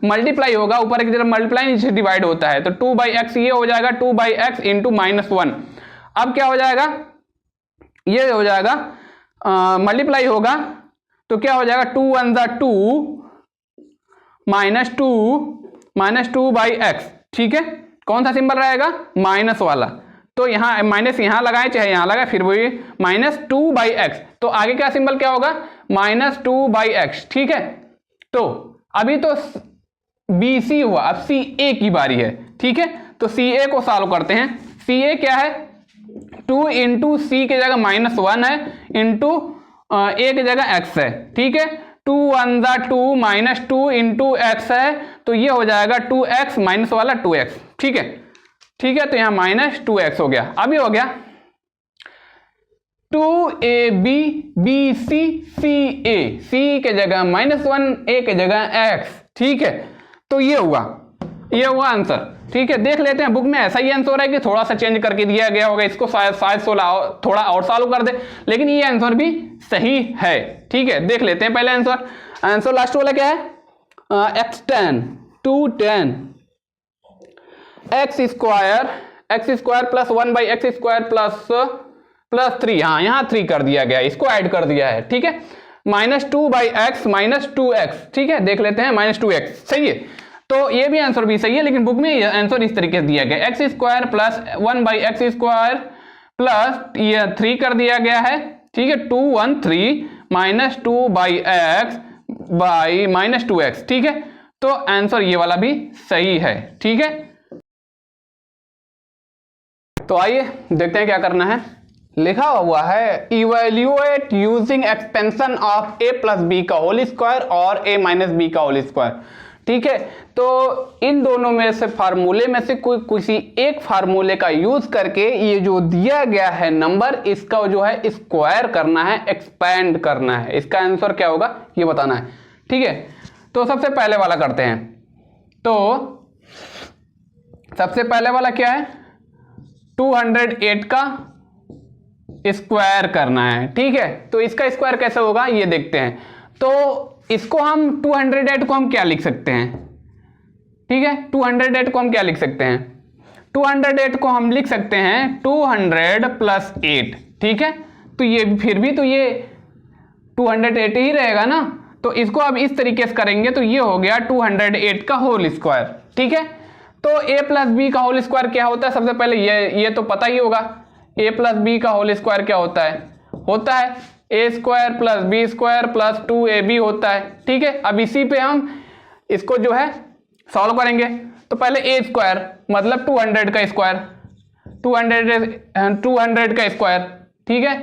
मल्टीप्लाई होगा, ऊपर की तरफ मल्टीप्लाई नीचे डिवाइड होता है, तो 2 बाई एक्स ये हो जाएगा 2 बाई एक्स इंटू -1। अब क्या हो जाएगा, ये हो जाएगा मल्टीप्लाई होगा, तो क्या हो जाएगा 2 1 जा 2 -2 बाई एक्स, ठीक है। कौन सा सिंबल रहेगा माइनस वाला, तो यहाँ माइनस यहाँ लगाए चाहे यहाँ लगाए फिर वही -2 बाई एक्स, तो आगे क्या सिंबल क्या होगा -2 बाई एक्स, ठीक है। तो अभी तो BC हुआ, अब CA की बारी है, ठीक है। तो CA को सॉल्व करते हैं, CA क्या है 2 इंटू C की जगह -1 है, इंटू A की जगह x है, ठीक है। 2 1 जा 2 -2 इंटू एक्स है, तो ये हो जाएगा 2x माइनस वाला 2x, ठीक है, ठीक है। तो यहाँ -2x हो गया। अभी हो गया 2AB BC CA, C के जगह -1 A के जगह x, ठीक है। तो ये हुआ आंसर, ठीक है। देख लेते हैं बुक में ऐसा ही आंसर है कि थोड़ा सा चेंज करके दिया गया होगा, इसको शायद थोड़ा और सॉल्व कर दे, लेकिन ये आंसर भी सही है, ठीक है। देख लेते हैं पहले आंसर लास्ट वाला क्या है x10 210 x square plus 1 by x square plus 3, हाँ यहाँ 3 कर दिया गया, इसको ऐड कर दिया है, ठीक है। -2/x -2x, ठीक है, देख लेते हैं -2x सही है। तो ये भी आंसर भी सही है, लेकिन बुक में आंसर इस तरीके से दिया गया x² प्लस 1/x² प्लस ये 3 कर दिया गया है, ठीक है, 213 -2/x बाई -2x, ठीक है। तो आंसर ये वाला भी सही है, ठीक है। तो आइए देखते हैं क्या करना है। लिखा हुआ है evaluate using expansion of a plus B का होल स्क्वायर और a माइनस बी का होल स्क्वायर, ठीक है। तो इन दोनों में से फार्मूले में से कोई किसी एक फार्मूले का यूज करके ये जो दिया गया है नंबर, इसका जो है स्क्वायर करना है, एक्सपेंड करना है। इसका आंसर क्या होगा ये बताना है, ठीक है। तो सबसे पहले वाला करते हैं। तो सबसे पहले वाला क्या है, 208 का स्क्वायर करना है, ठीक है। तो इसका स्क्वायर कैसे होगा ये देखते हैं। तो इसको हम 208 को हम क्या लिख सकते हैं, ठीक है, 208 को हम क्या लिख सकते हैं, 208 को हम लिख सकते हैं 200 प्लस 8, ठीक है। तो ये फिर भी तो ये 208 ही रहेगा ना। तो इसको अब इस तरीके से करेंगे तो ये हो गया 208 का होल स्क्वायर, ठीक है। तो a प्लस बी का होल स्क्वायर क्या होता है, सबसे पहले ये तो पता ही होगा, a प्लस बी का होल स्क्वायर क्या होता है a square plus B square plus 2ab होता है, ठीक है। अब इसी पे हम इसको जो है सॉल्व करेंगे। तो पहले a स्क्वायर मतलब 200 का स्क्वायर, 200 का स्क्वायर, ठीक है,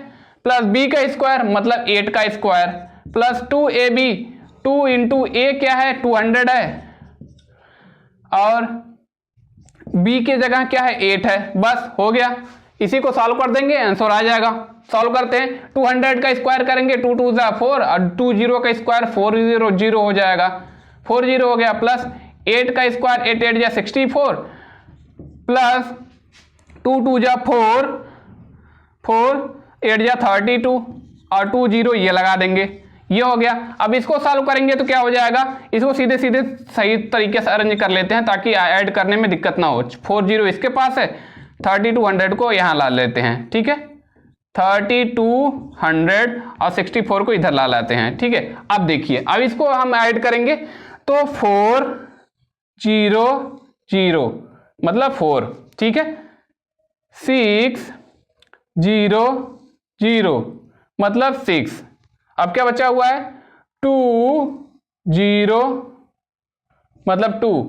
प्लस b का स्क्वायर मतलब 8 का square plus 2ab, 2 into a क्या है 200 है और b की जगह क्या है 8 है, बस हो गया। इसी को सॉल्व कर देंगे आंसर आ जाएगा। सॉल्व करते हैं, 200 का स्क्वायर करेंगे 2 2 जा 4 और 2 0 का स्क्वायर 4 0 0 हो जाएगा, 4 0 हो गया, प्लस 8 का स्क्वायर 8 8 जा 64 प्लस 2 2 जा 4 4 8 जा 32 और 2 0 ये लगा देंगे, ये हो गया। अब इसको सॉल्व करेंगे तो क्या हो जाएगा, इसको सीधे सीधे सही तरीके से अरेंज कर लेते हैं ताकि ऐड करने में दिक्कत ना हो। 4 0 इसके पास है, 3200 को यहाँ ला लेते हैं, ठीक है, 3200 और 64 को इधर ला लाते हैं, ठीक है। अब देखिए, अब इसको हम ऐड करेंगे तो 4 0 0 मतलब 4, ठीक है, 6 0 0 मतलब 6। अब क्या बचा हुआ है 2 0 मतलब 2,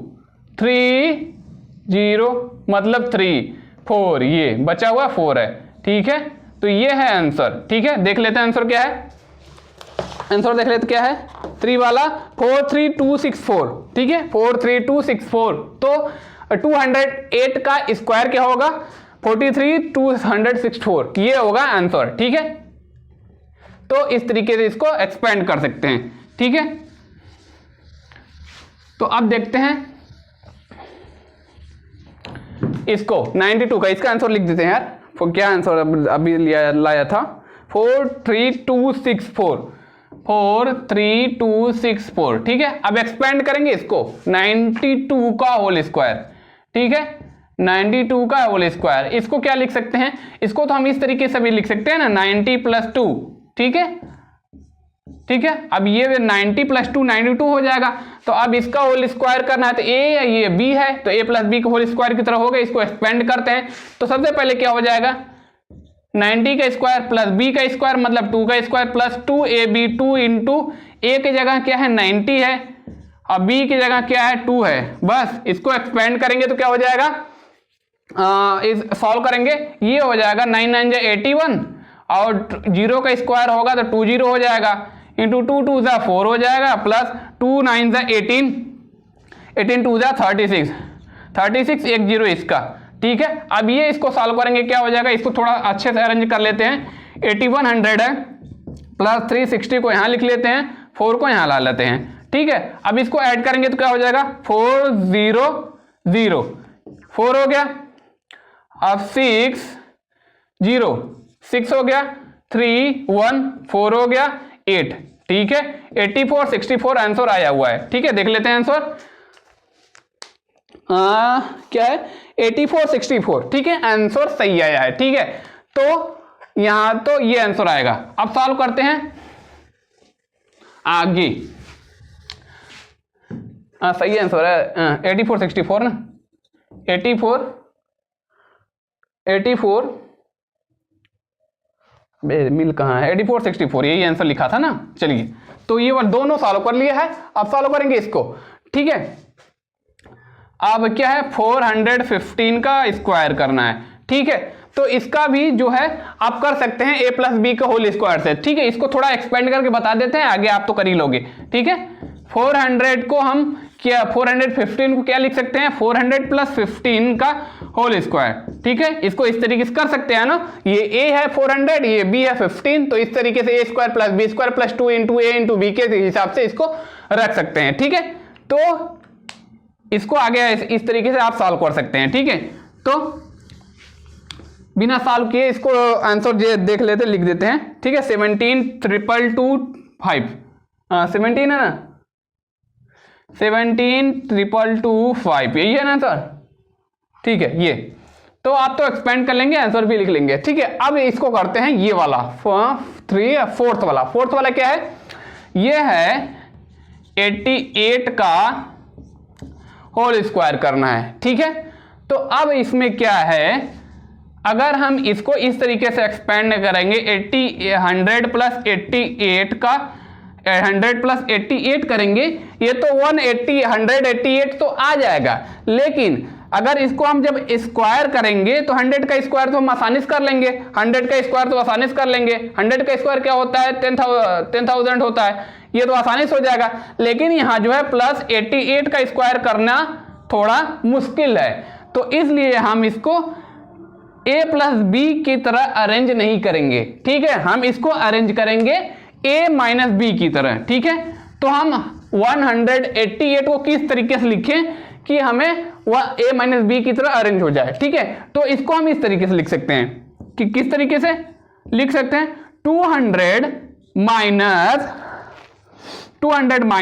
3 0 मतलब 3, 4 ये बचा हुआ 4 है, ठीक है। तो ये है आंसर, ठीक है। देख लेते हैं आंसर क्या है, आंसर देख लेते क्या है, 3 वाला 43264, ठीक है, 43264। तो 208 का स्क्वायर क्या होगा 43264, ये होगा आंसर, ठीक है। तो इस तरीके से इसको एक्सपेंड कर सकते हैं, ठीक है। तो अब देखते हैं इसको 92 का, इसका आंसर लिख देते हैं यार। क्या आंसर अभी लाया था 43264, 43264, ठीक है। अब एक्सपेंड करेंगे इसको 92 का होल स्क्वायर, ठीक है, 92 का होल स्क्वायर। इसको क्या लिख सकते हैं, इसको तो हम इस तरीके से भी लिख सकते हैं ना, 90 प्लस 2, ठीक है, ठीक है। अब ये 90 प्लस 2 92 हो जाएगा। तो अब इसका होल स्क्वायर करना है तो a या ये b है, तो a प्लस बी का होल स्क्वायर की तरह हो गया। इसको एक्सपेंड करते हैं तो सबसे पहले क्या हो जाएगा 90 का स्क्वायर प्लस b का स्क्वायर मतलब 2 का square plus 2ab, 2 into a की जगह क्या है 90 है और b की जगह क्या है 2 है। बस इसको एक्सपेंड करेंगे तो क्या हो जाएगा, इस सॉल्व करेंगे, ये हो जाएगा 9 9 जा 81 और 0 का स्क्वायर होगा तो 2 0 हो जाएगा, इंटू 2 2 जा 4 हो जाएगा प्लस 2 9 जा 18, 18 2 जा 36, 36 1 0 इसका, ठीक है। अब ये इसको सॉल्व करेंगे क्या हो जाएगा, इसको थोड़ा अच्छे से अरेंज कर लेते हैं। 8100 है प्लस 360 को यहाँ लिख लेते हैं, 4 को यहाँ ला लेते हैं, ठीक है। अब इसको ऐड करेंगे तो क्या हो जाएगा 4 0 0, 4 हो गया, अब 6 0 6 हो गया, 3 1 4 हो गया, 8, ठीक है। 84 64 आंसर आया हुआ है, ठीक है। देख लेते हैं आंसर क्या है 84 64, ठीक है, आंसर सही आया है, ठीक है। तो यहां तो ये आंसर आएगा। अब सॉल्व करते हैं आगे सही आंसर है 8464 ना, 84 मिल कहाँ है, 8464 यही आंसर लिखा था ना। चलिए तो ये वाला दोनों सॉल्व कर लिया है, अब सॉल्व करेंगे इसको। ठीक है, अब क्या है 415 का स्क्वायर करना है। ठीक है, तो इसका भी जो है आप कर सकते हैं a प्लस बी का होल स्क्वायर से। ठीक है, इसको थोड़ा एक्सपेंड करके बता देते हैं, आगे आप तो कर ही लोगे। ठीक है, 400 को हम क्या 415 को क्या लिख सकते हैं 400 प्लस 15 का होल स्क्वायर। ठीक है, इसको इस तरीके से कर सकते हैं ना, ये a है 400, ये b है 15, तो इस तरीके से a square plus B square plus 2 into A into B के हिसाब से इसको रख सकते हैं। ठीक है, तो इसको आगे इस तरीके से आप सॉल्व कर सकते हैं। ठीक है, तो बिना सॉल्व किए इसको आंसर देख लेते, लिख देते हैं। ठीक है, 17,225 17 है ना, 17,225 यही है ना सर। ठीक है, ये तो आप तो एक्सपेंड कर लेंगे, आंसर भी लिख लेंगे। ठीक है, अब इसको करते हैं ये वाला फोर्थ वाला क्या है, ये है 88 का होल स्क्वायर करना है। ठीक है, तो अब इसमें क्या है, अगर हम इसको इस तरीके से एक्सपेंड करेंगे 100 प्लस 88 का 100 प्लस 88 करेंगे, ये तो 188 तो आ जाएगा, लेकिन अगर इसको हम जब स्क्वायर करेंगे तो 100 का स्क्वायर तो हम आसानी से कर लेंगे, 100 का स्क्वायर तो आसानी से कर लेंगे। 100 का स्क्वायर क्या होता है 10,000 होता है, ये तो आसानी से हो जाएगा। लेकिन यहाँ जो है प्लस 88 का स्क्वायर करना थोड़ा मुश्किल है, तो इसलिए हम इसको a प्लस बी की तरह अरेंज नहीं करेंगे। ठीक है, हम इसको अरेंज करेंगे a माइनस बी की तरह। ठीक है, तो हम 188 को किस तरीके से लिखें कि हमें वह a माइनस बी की तरह अरेंज हो जाए। ठीक है, तो इसको हम इस तरीके से लिख सकते हैं कि किस तरीके से लिख सकते हैं 200 माइनस 12।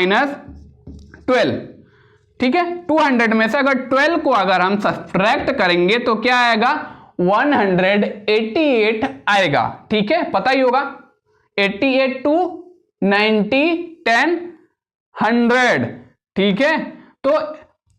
ठीक है, 200 में से अगर 12 को अगर हम सब्ट्रैक्ट करेंगे तो क्या आएगा 188 आएगा। ठीक है, पता ही होगा 88 टू 90 10 100। ठीक है, तो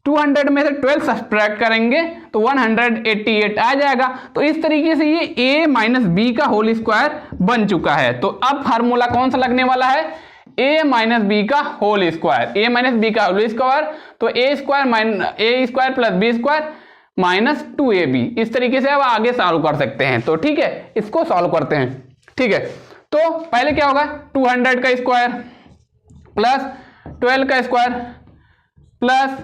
200 में से 12 सब्ट्रैक्ट करेंगे तो 188 आ जाएगा। तो इस तरीके से ये a माइनस बी का होल स्क्वायर बन चुका है। तो अब फार्मूला कौन सा लगने वाला है a माइनस बी का whole square, a minus B का होल स्क्वायर, तो a square plus B square minus 2ab। इस तरीके से अब आगे सॉल्व कर सकते हैं। तो ठीक है, इसको सॉल्व करते हैं। ठीक है, तो पहले क्या होगा 200 का स्क्वायर प्लस 12 का स्क्वायर प्लस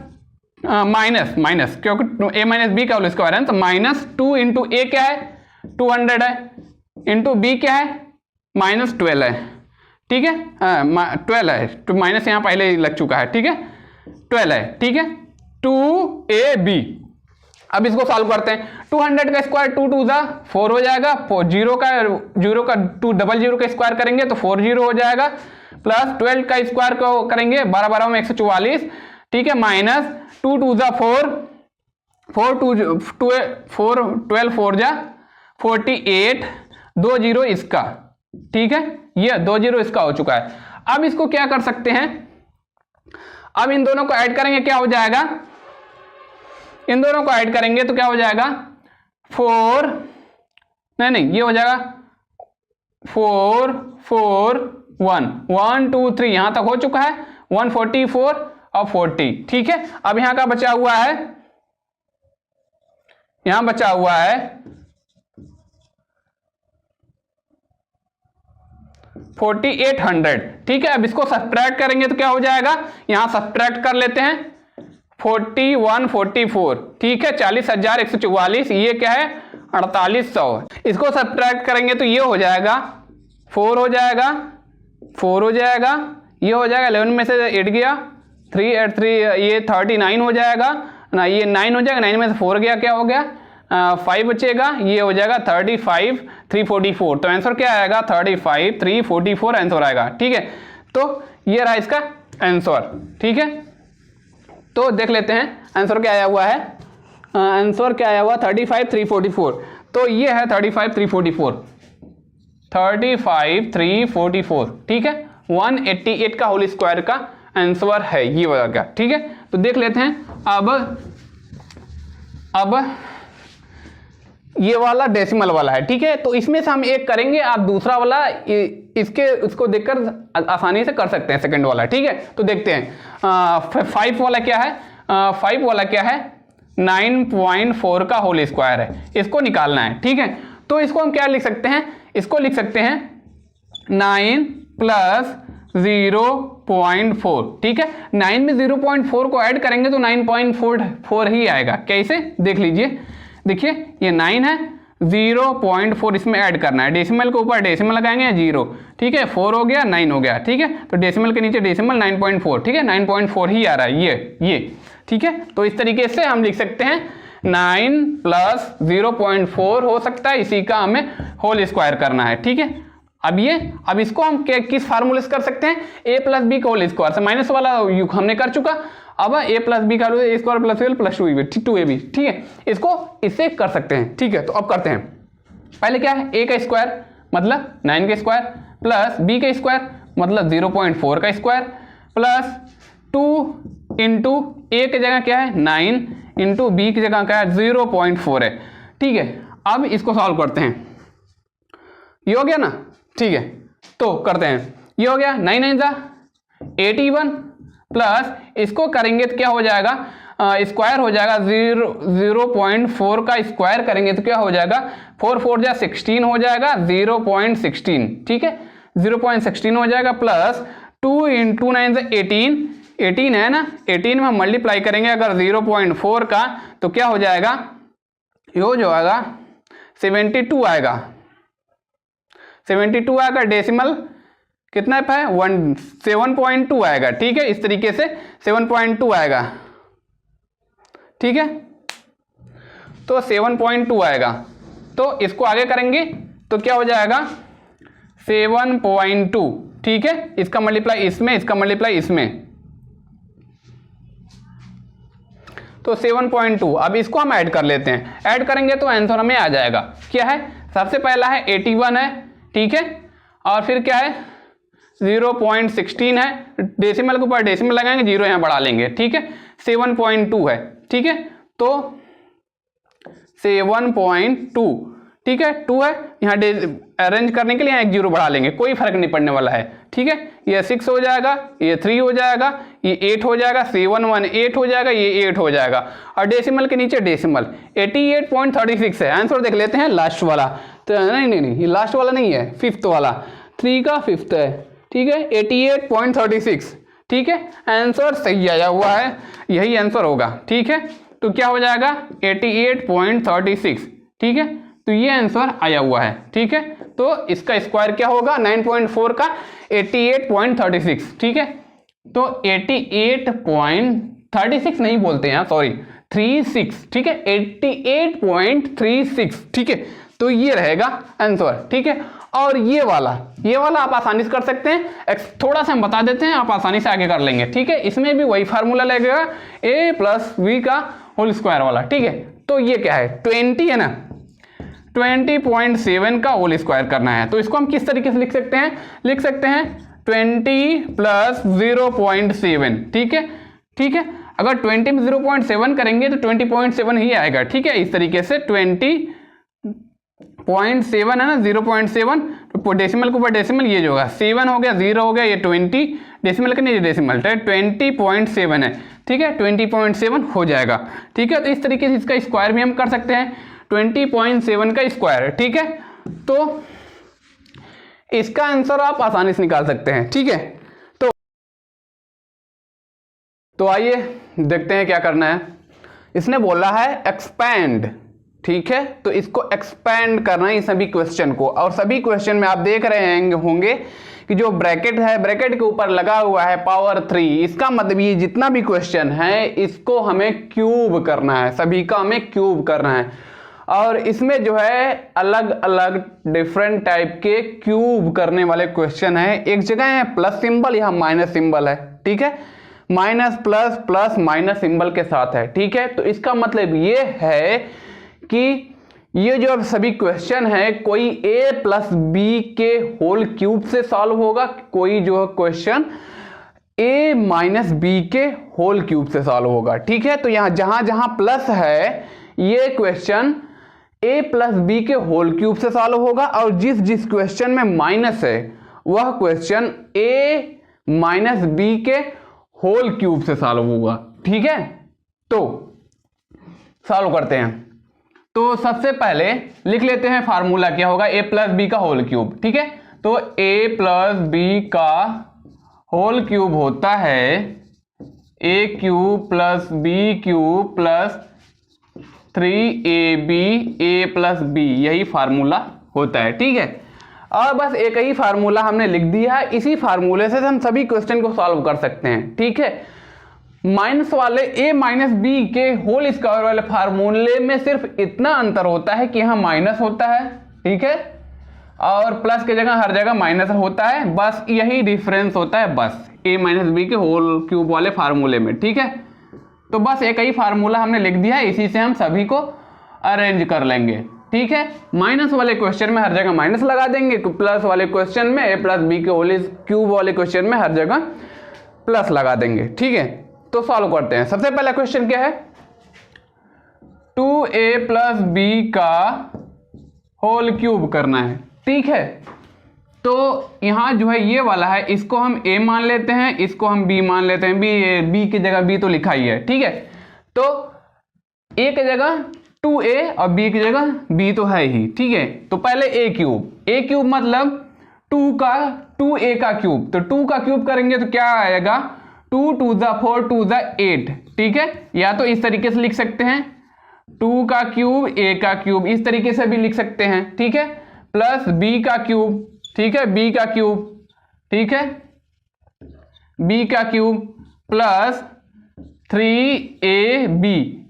माइनस क्योंकि a माइनस बी का होल स्क्वायर है, तो माइनस 2 इंटू ए क्या है 200 है, इंटू बी क्या है माइनस 12 है। ठीक है, 12 है, तो माइनस यहाँ पहले ही लग चुका है। ठीक है, 12 है। ठीक है, 2ab। अब इसको सॉल्व करते हैं। 200 का स्क्वायर 2 2 जा 4 हो जाएगा, 0 का 200 का स्क्वायर करेंगे तो 40 हो जाएगा, प्लस 12 का स्क्वायर को करेंगे 12 12 में 144। ठीक है, माइनस 2 2 जा 4 12 4 जा 48 2 0 इसका। ठीक है, ये 2 0 इसका हो चुका है। अब इसको क्या कर सकते हैं, अब इन दोनों को ऐड करेंगे क्या हो जाएगा, इन दोनों को ऐड करेंगे तो क्या हो जाएगा 4 नहीं ये हो जाएगा 4 4 1 1 2 3 यहां तक हो चुका है 144 और 40। ठीक है, अब यहां का बचा हुआ है, यहां बचा हुआ है 4800। ठीक है, अब इसको सब्ट्रैक्ट करेंगे तो क्या हो जाएगा, यहां सब्ट्रैक्ट कर लेते हैं 4144। ठीक है, 40,144, ये क्या है 4800। इसको सब्ट्रैक्ट करेंगे तो ये हो जाएगा 4 हो जाएगा 4 हो जाएगा, ये हो जाएगा 11 में से 8 गया 3 8 3 ये 39 हो जाएगा ना, ये 9 हो जाएगा, 9 में से 4 गया क्या हो गया 5 बचेगा, ये हो जाएगा 35 344। तो आंसर क्या आएगा 35 344 आंसर आएगा। ठीक है, तो ये रहा इसका आंसर। ठीक है, तो देख लेते हैं आंसर क्या आया हुआ है, आंसर क्या आया हुआ 35 344। तो ये है 35 344। ठीक है, 188 का होल स्क्वायर का आंसर है ये वाला। ठीक है, तो देख लेते हैं। अब ये वाला डेसिमल वाला है। ठीक है, तो इसमें से हम एक करेंगे, आप दूसरा वाला इसको देखकर आसानी से कर सकते हैं, सेकंड वाला। ठीक है, तो देखते हैं 5 वाला क्या है। 5 वाला क्या है, 9.4 का होल स्क्वायर है, इसको निकालना है। ठीक है, तो इसको हम क्या लिख सकते हैं, इसको लिख सकते हैं 9 प्लस 0.4। ठीक है, 9 में 0.4 को ऐड करेंगे तो 9.44 ही आएगा। कैसे, देख लीजिए, देखिए ये 9 है, 0.4 इसमें ऐड करना है, डेसिमल के ऊपर डेसिमल लगाएंगे 0। ठीक है, 4 हो गया, 9 हो गया। ठीक है, तो डेसिमल के नीचे डेसिमल 9.4। ठीक है, 9.4 ही आ रहा है ये। ठीक है, तो इस तरीके से हम लिख सकते हैं 9 प्लस 0.4 हो सकता है, इसी का हमें होल स्क्वायर करना है। ठीक है, अब इसको हम किस फार्मूले से कर सकते हैं, a प्लस बी का होल स्क्वायर से। माइनस वाला हमने कर चुका, अब a प्लस बी का square plus b plus 2ab। ठीक है, इसको इससे कर सकते हैं। ठीक है, तो अब करते हैं। पहले क्या है, a का स्क्वायर मतलब 9 का स्क्वायर प्लस b का स्क्वायर मतलब 0.4 का स्क्वायर प्लस 2 इंटू a की जगह क्या है 9 इंटू b की जगह क्या है 0.4 है। ठीक है, अब इसको सॉल्व करते हैं। ये हो गया ना, ठीक है, तो करते हैं। ये हो गया 9 9 जा 81 प्लस इसको करेंगे तो क्या हो जाएगा, स्क्वायर हो जाएगा 0.4 का स्क्वायर करेंगे तो क्या हो जाएगा, 4 4 जा 16 हो जाएगा 0.16। ठीक है, 0.16 हो जाएगा प्लस 2 इंटू 9 से 18 है ना, 18 में मल्टीप्लाई करेंगे अगर 0.4 का तो क्या हो जाएगा, ये जो आएगा 72 आएगा। 72 आएगा, डेसिमल कितना है 7.2 आएगा। ठीक है, इस तरीके से 7.2 आएगा। ठीक है, तो 7.2 आएगा, तो इसको आगे करेंगे तो क्या हो जाएगा 7.2। ठीक है, इसका मल्टीप्लाई इसमें, इसका मल्टीप्लाई इसमें, तो 7.2। अब इसको हम ऐड कर लेते हैं, ऐड करेंगे तो आंसर हमें आ जाएगा। क्या है, सबसे पहला है 81 है। ठीक है, और फिर क्या है 0.16 है, डेसिमल के ऊपर डेसिमल लगाएंगे, 0 यहाँ बढ़ा लेंगे। ठीक है, 7.2 है। ठीक है, तो 7.2। ठीक है, 2 है, यहाँ अरेंज करने के लिए यहाँ एक 0 बढ़ा लेंगे, कोई फर्क नहीं पड़ने वाला है। ठीक है, ये 6 हो जाएगा, ये 3 हो जाएगा, ये 8 हो जाएगा, 7 1 8 हो जाएगा, ये 8 हो जाएगा, और डेसिमल के नीचे डेसिमल 88.36 है। आंसर देख लेते हैं लास्ट वाला, तो नहीं, ये लास्ट वाला नहीं है, 5th वाला, 3 का 5th है। ठीक है, 88.36। ठीक है, आंसर सही आया हुआ है, यही आंसर होगा। ठीक है, तो क्या हो जाएगा 88.36। ठीक है, तो ये आंसर आया हुआ है। ठीक है, तो इसका स्क्वायर क्या होगा 9.4 का 88.36। ठीक है, तो 88.36 नहीं बोलते हैं, सॉरी 36। ठीक है, 88.36। ठीक है, तो ये रहेगा आंसर। ठीक है, और ये वाला आप आसानी से कर सकते हैं, थोड़ा सा हम बता देते हैं, आप आसानी से आगे कर लेंगे। ठीक है, इसमें भी वही फार्मूला लगेगा, a प्लस b का होल स्क्वायर वाला। ठीक है, तो ये क्या है 20 है ना, 20.7 का होल स्क्वायर करना है, तो इसको हम किस तरीके से लिख सकते हैं, 20 प्लस 0.7। ठीक है, अगर 20 में 0.7 करेंगे तो 20.7 ही आएगा। ठीक है, इस तरीके से 20.7 है ना, 0.7 तो डेसिमल के ऊपर डेसिमल, ये जो होगा 7 हो गया, 0 हो गया, ये 20 डेसिमल के नीचे डेसिमल, 20.7 है। ठीक है, 20.7 हो जाएगा। ठीक है, तो इस तरीके से इसका स्क्वायर भी हम कर सकते हैं, 20.7 का स्क्वायर। ठीक है, तो इसका आंसर आप आसानी से निकाल सकते हैं। ठीक है, तो आइए देखते हैं क्या करना है। इसने बोला है एक्सपैंड। ठीक है, तो इसको एक्सपैंड करना है सभी क्वेश्चन को, और सभी क्वेश्चन में आप देख रहे होंगे कि जो ब्रैकेट है, ब्रैकेट के ऊपर लगा हुआ है पावर 3, इसका मतलब ये जितना भी क्वेश्चन है इसको हमें क्यूब करना है, सभी का हमें क्यूब करना है। और इसमें जो है अलग अलग डिफरेंट टाइप के क्यूब करने वाले क्वेश्चन है। एक जगह है प्लस सिंबल, यहाँ माइनस सिंबल है। ठीक है, minus plus plus minus symbol के साथ है। ठीक है, तो इसका मतलब ये है कि ये जो अब सभी क्वेश्चन है कोई a प्लस बी के होल क्यूब से सॉल्व होगा, कोई जो क्वेश्चन a माइनस बी के होल क्यूब से सॉल्व होगा। ठीक है, तो यहां जहां जहां प्लस है ये क्वेश्चन a प्लस बी के होल क्यूब से सॉल्व होगा, और जिस जिस क्वेश्चन में माइनस है वह क्वेश्चन a माइनस बी के होल क्यूब से सॉल्व होगा। ठीक है, तो सॉल्व करते हैं। तो सबसे पहले लिख लेते हैं फार्मूला क्या होगा, a प्लस बी का होल क्यूब। ठीक है, तो a प्लस बी का होल क्यूब होता है a cube plus B cube plus 3ab a plus B, यही फार्मूला होता है। ठीक है, और बस एक ही फार्मूला हमने लिख दिया है, इसी फार्मूले से हम सभी क्वेश्चन को सॉल्व कर सकते हैं। ठीक है, माइनस वाले a माइनस बी के होल स्क्वायर वाले फार्मूले में सिर्फ इतना अंतर होता है कि यहाँ माइनस होता है। ठीक है, और प्लस की जगह हर जगह माइनस होता है, बस यही डिफरेंस होता है बस a माइनस बी के होल क्यूब वाले फार्मूले में। ठीक है, तो बस एक ही फार्मूला हमने लिख दिया है, इसी से हम सभी को अरेंज कर लेंगे। ठीक है, माइनस वाले क्वेश्चन में हर जगह माइनस लगा देंगे, प्लस वाले क्वेश्चन में a प्लस बी के होल क्यूब वाले क्वेश्चन में हर जगह प्लस लगा देंगे। ठीक है, तो सॉल्व करते हैं। सबसे पहला क्वेश्चन क्या है, 2a प्लस बी का होल क्यूब करना है। ठीक है, तो यहां जो है ये वाला है, इसको हम a मान लेते हैं, इसको हम b मान लेते हैं। b की जगह b तो लिखा ही है। ठीक है, तो a की जगह 2a और b की जगह b तो है ही। ठीक है, तो पहले a क्यूब मतलब 2a का क्यूब, तो 2 का क्यूब करेंगे तो क्या आएगा, 2 2 ज़ा 4 2 ज़ा 8। ठीक है, या तो इस तरीके से लिख सकते हैं 2 का क्यूब a का क्यूब, इस तरीके से भी लिख सकते हैं। ठीक है, प्लस b का क्यूब। ठीक है, b का क्यूब। ठीक है, b का क्यूब प्लस 3ab,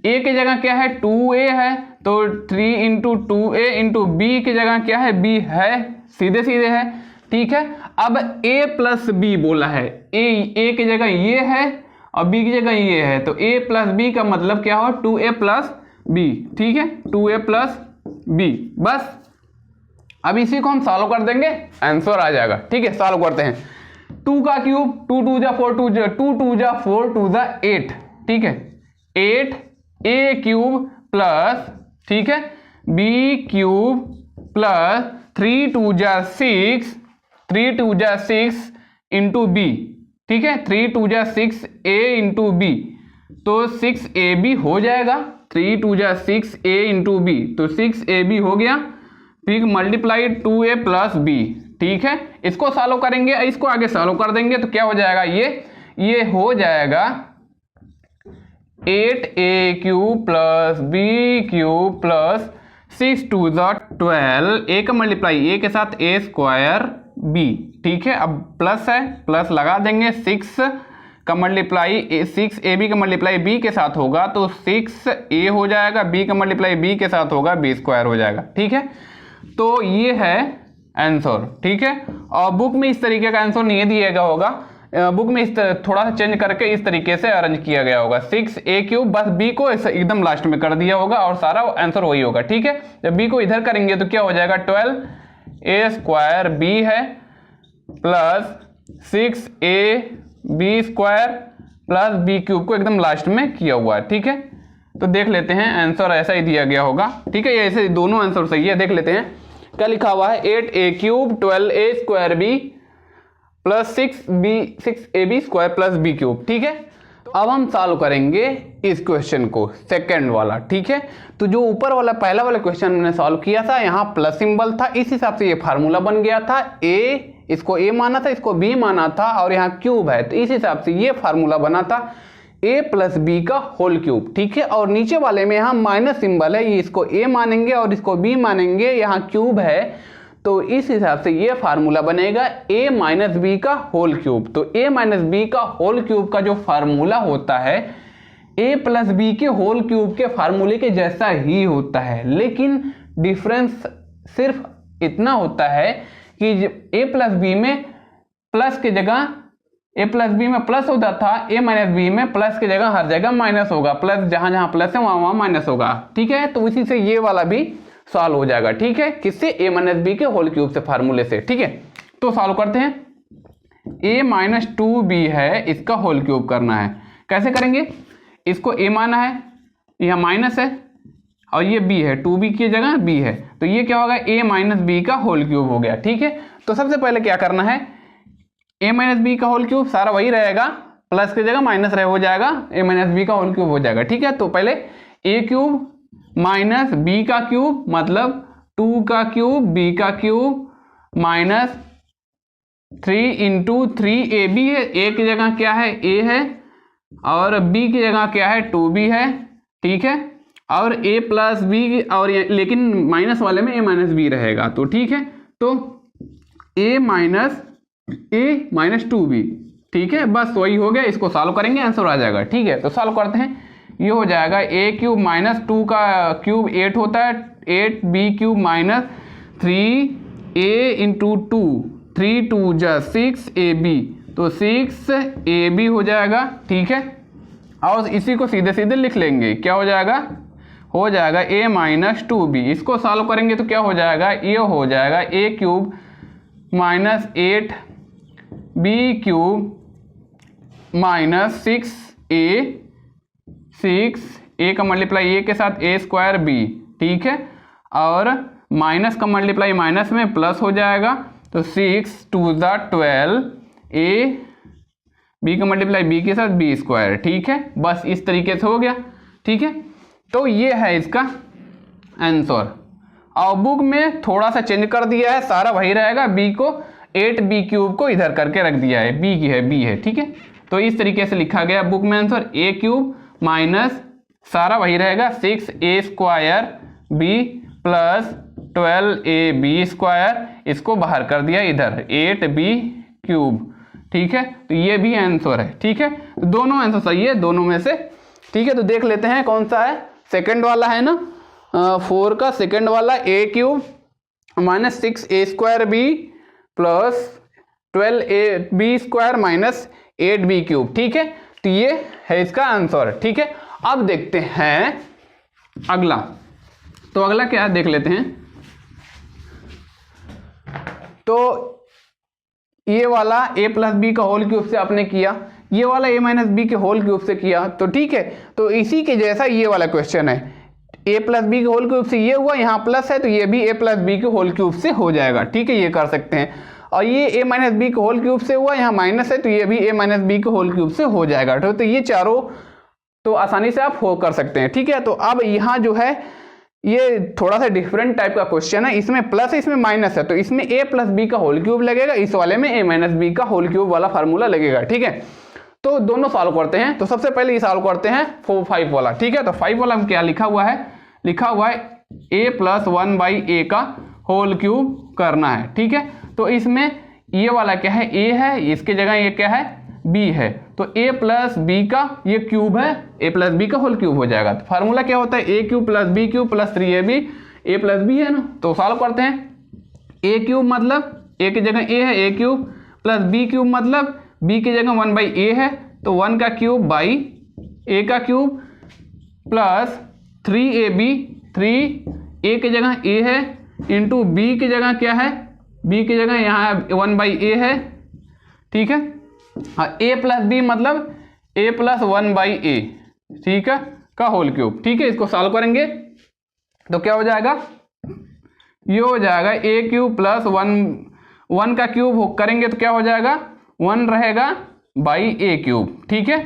a की जगह क्या है 2a है, तो 3 इंटू 2a इंटू b की जगह क्या है b है, सीधे सीधे है। ठीक है, अब a प्लस b बोला है, a की जगह ये है और b की जगह ये है, तो a प्लस b का मतलब क्या हो 2a प्लस b। ठीक है, 2a प्लस b, बस अब इसी को हम सॉल्व कर देंगे, आंसर आ जाएगा। ठीक है, सॉल्व करते हैं। 2 का क्यूब 2 2 जा 4 2 जा 4 2 जा 8। ठीक है, 8a क्यूब प्लस, ठीक है, b क्यूब प्लस 3 2 जा 6, 3 2 जा 6 इंटू b। ठीक है, 3 2 जा 6a इंटू b, तो 6ab हो जाएगा। 3 2 जा 6a इंटू b, तो 6ab हो गया, फिर मल्टीप्लाई 2a प्लस b। ठीक है, इसको सॉल्व करेंगे, इसको आगे सॉल्व कर देंगे तो क्या हो जाएगा, ये हो जाएगा 8a cube plus b cube plus 6 2 ज़ा 12, a का मल्टीप्लाई a के साथ a स्क्वायर b। ठीक है, अब प्लस है, प्लस लगा देंगे, 6 का मल्टीप्लाई 6ab का मल्टीप्लाई b के साथ होगा तो 6a हो जाएगा, b का मल्टीप्लाई b के साथ होगा b स्क्वायर हो जाएगा। ठीक है, तो ये है आंसर। ठीक है, और बुक में इस तरीके का आंसर नहीं दिया गया होगा, बुक में इस थोड़ा सा चेंज करके इस तरीके से अरेंज किया गया होगा, 6a क्यूब, बस b को एकदम लास्ट में कर दिया होगा और सारा आंसर वही होगा। ठीक है, जब b को इधर करेंगे तो क्या हो जाएगा, 12a स्क्वायर b है plus 6ab square plus b cube को एकदम लास्ट में किया हुआ है। ठीक है, तो देख लेते हैं आंसर ऐसा ही दिया गया होगा। ठीक है, ये ऐसे दोनों आंसर सही है, देख लेते हैं क्या लिखा हुआ है, 8a cube 12a square b plus 6ab square plus b cube. ठीक है, तो अब हम सॉल्व करेंगे इस क्वेश्चन को, सेकंड वाला। ठीक है, तो जो ऊपर वाला पहला वाला क्वेश्चन मैंने सॉल्व किया था, यहाँ प्लस सिंबल था, इस हिसाब से ये फार्मूला बन गया था, इसको a माना था, इसको b माना था, और यहाँ क्यूब है तो इस हिसाब से ये फार्मूला बना था a प्लस बी का होल क्यूब। ठीक है, और नीचे वाले में यहाँ माइनस सिंबल है, ये इसको a मानेंगे और इसको b मानेंगे, यहाँ क्यूब है, तो इस हिसाब से ये फार्मूला बनेगा a माइनस बी का होल क्यूब। तो a माइनस बी का होल क्यूब का जो फार्मूला होता है a प्लस बी के होल क्यूब के फार्मूले के जैसा ही होता है, लेकिन डिफरेंस सिर्फ इतना होता है कि a प्लस बी में प्लस की जगह a प्लस बी में प्लस होता था, a माइनस बी में प्लस की जगह हर जगह माइनस होगा, प्लस जहां जहां प्लस है वहां वहां माइनस होगा। ठीक है, तो इसी से ये वाला भी सॉल्व हो जाएगा। ठीक है, किससे? a माइनस बी के होल क्यूब से, फार्मूले से। ठीक है, तो सॉल्व करते हैं। a माइनस 2b है, इसका होल क्यूब करना है। कैसे करेंगे? इसको a माना है, यह माइनस है और ये b है, 2b की जगह b है, तो ये क्या होगा? a माइनस बी का होल क्यूब हो गया। ठीक है, तो सबसे पहले क्या करना है, a माइनस बी का होल क्यूब सारा वही रहेगा, प्लस की जगह माइनस रहे हो जाएगा, a माइनस बी का होल क्यूब हो जाएगा। ठीक है, तो पहले a क्यूब माइनस b का क्यूब मतलब 2 का क्यूब b का क्यूब माइनस 3 इंटू 3ab है, a की जगह क्या है? a है, और b की जगह क्या है? 2b है। ठीक है, और a प्लस बी, और लेकिन माइनस वाले में a माइनस बी रहेगा, तो ठीक है, तो a माइनस 2b। ठीक है, बस वही हो गया, इसको सॉल्व करेंगे, आंसर आ जाएगा। ठीक है, तो सॉल्व करते हैं। ये हो जाएगा a क्यूब माइनस 2 का क्यूब 8 होता है, 8b cube minus 3a into 2, 3 2 जा 6ab, तो 6ab हो जाएगा। ठीक है, और इसी को सीधे सीधे लिख लेंगे, क्या हो जाएगा? हो जाएगा a माइनस 2b। इसको सॉल्व करेंगे तो क्या हो जाएगा? ये हो जाएगा a cube minus 8b cube minus 6a का मल्टीप्लाई a के साथ a स्क्वायर b। ठीक है, और माइनस का मल्टीप्लाई माइनस में प्लस हो जाएगा, तो 6 2 ज़ा 12 a b का मल्टीप्लाई b के साथ b स्क्वायर। ठीक है, बस इस तरीके से हो गया। ठीक है, तो ये है इसका आंसर। और बुक में थोड़ा सा चेंज कर दिया है, सारा वही रहेगा, b को 8b क्यूब को इधर करके रख दिया है, b की है b है। ठीक है, तो इस तरीके से लिखा गया बुक में आंसर, a क्यूब माइनस सारा वही रहेगा 6a square b plus 12ab square, इसको बाहर कर दिया इधर 8b क्यूब। ठीक है, तो ये भी आंसर है। ठीक है, दोनों आंसर सही है दोनों में से। ठीक है, तो देख लेते हैं कौन सा है। सेकंड वाला है ना, 4 का सेकंड वाला, a cube minus 6a square b plus 12ab square minus 8b cube. ठीक है, तो ये है इसका आंसर। ठीक है, अब देखते हैं अगला। तो अगला क्या है देख लेते हैं। तो ये वाला a प्लस बी का होल क्यूब से आपने किया, ये वाला a माइनस बी के होल क्यूब से किया, तो ठीक है, तो इसी के जैसा ये वाला क्वेश्चन है। a प्लस बी के होल क्यूब से ये हुआ, यहाँ प्लस है तो ये भी a प्लस बी के होल क्यूब से हो जाएगा। ठीक है, ये कर सकते हैं। और ये a माइनस बी के होल क्यूब से हुआ, यहाँ माइनस है तो ये भी a माइनस बी के होल क्यूब से हो जाएगा। तो ये चारों तो आसानी से आप हो कर सकते हैं। ठीक है, तो अब यहाँ जो है ये थोड़ा सा डिफरेंट टाइप का क्वेश्चन है, इसमें प्लस है इसमें माइनस है, तो इसमें a प्लस बी का होल क्यूब लगेगा, इस वाले में a माइनस बी का होल क्यूब वाला फार्मूला लगेगा। ठीक है, तो दोनों सॉल्व करते हैं। तो सबसे पहले ये सॉल्व करते हैं 5 वाला। ठीक है, तो 5 वाला में क्या लिखा हुआ है? लिखा हुआ है a प्लस 1/a का होल क्यूब करना है। ठीक है, तो इसमें ये वाला क्या है? a है, इसके जगह ये क्या है? b है, तो a प्लस बी का ये क्यूब है, a प्लस बी का होल क्यूब हो जाएगा। तो फार्मूला क्या होता है? a cube plus b cube plus 3ab, a plus B है ना, तो सॉल्व करते हैं। a क्यूब मतलब a की जगह a है, a cube plus b cube मतलब b की जगह 1/a है, तो 1 का क्यूब बाई a का क्यूब प्लस 3ab, 3 a की जगह a है इंटू b की जगह क्या है? b की जगह यहाँ 1/a है। ठीक है, हाँ, a प्लस बी मतलब a प्लस 1/a, ठीक है, का होल क्यूब। ठीक है, इसको सॉल्व करेंगे तो क्या हो जाएगा? ये हो जाएगा a क्यूब प्लस 1 का क्यूब करेंगे तो क्या हो जाएगा? 1 रहेगा बाई a क्यूब। ठीक है,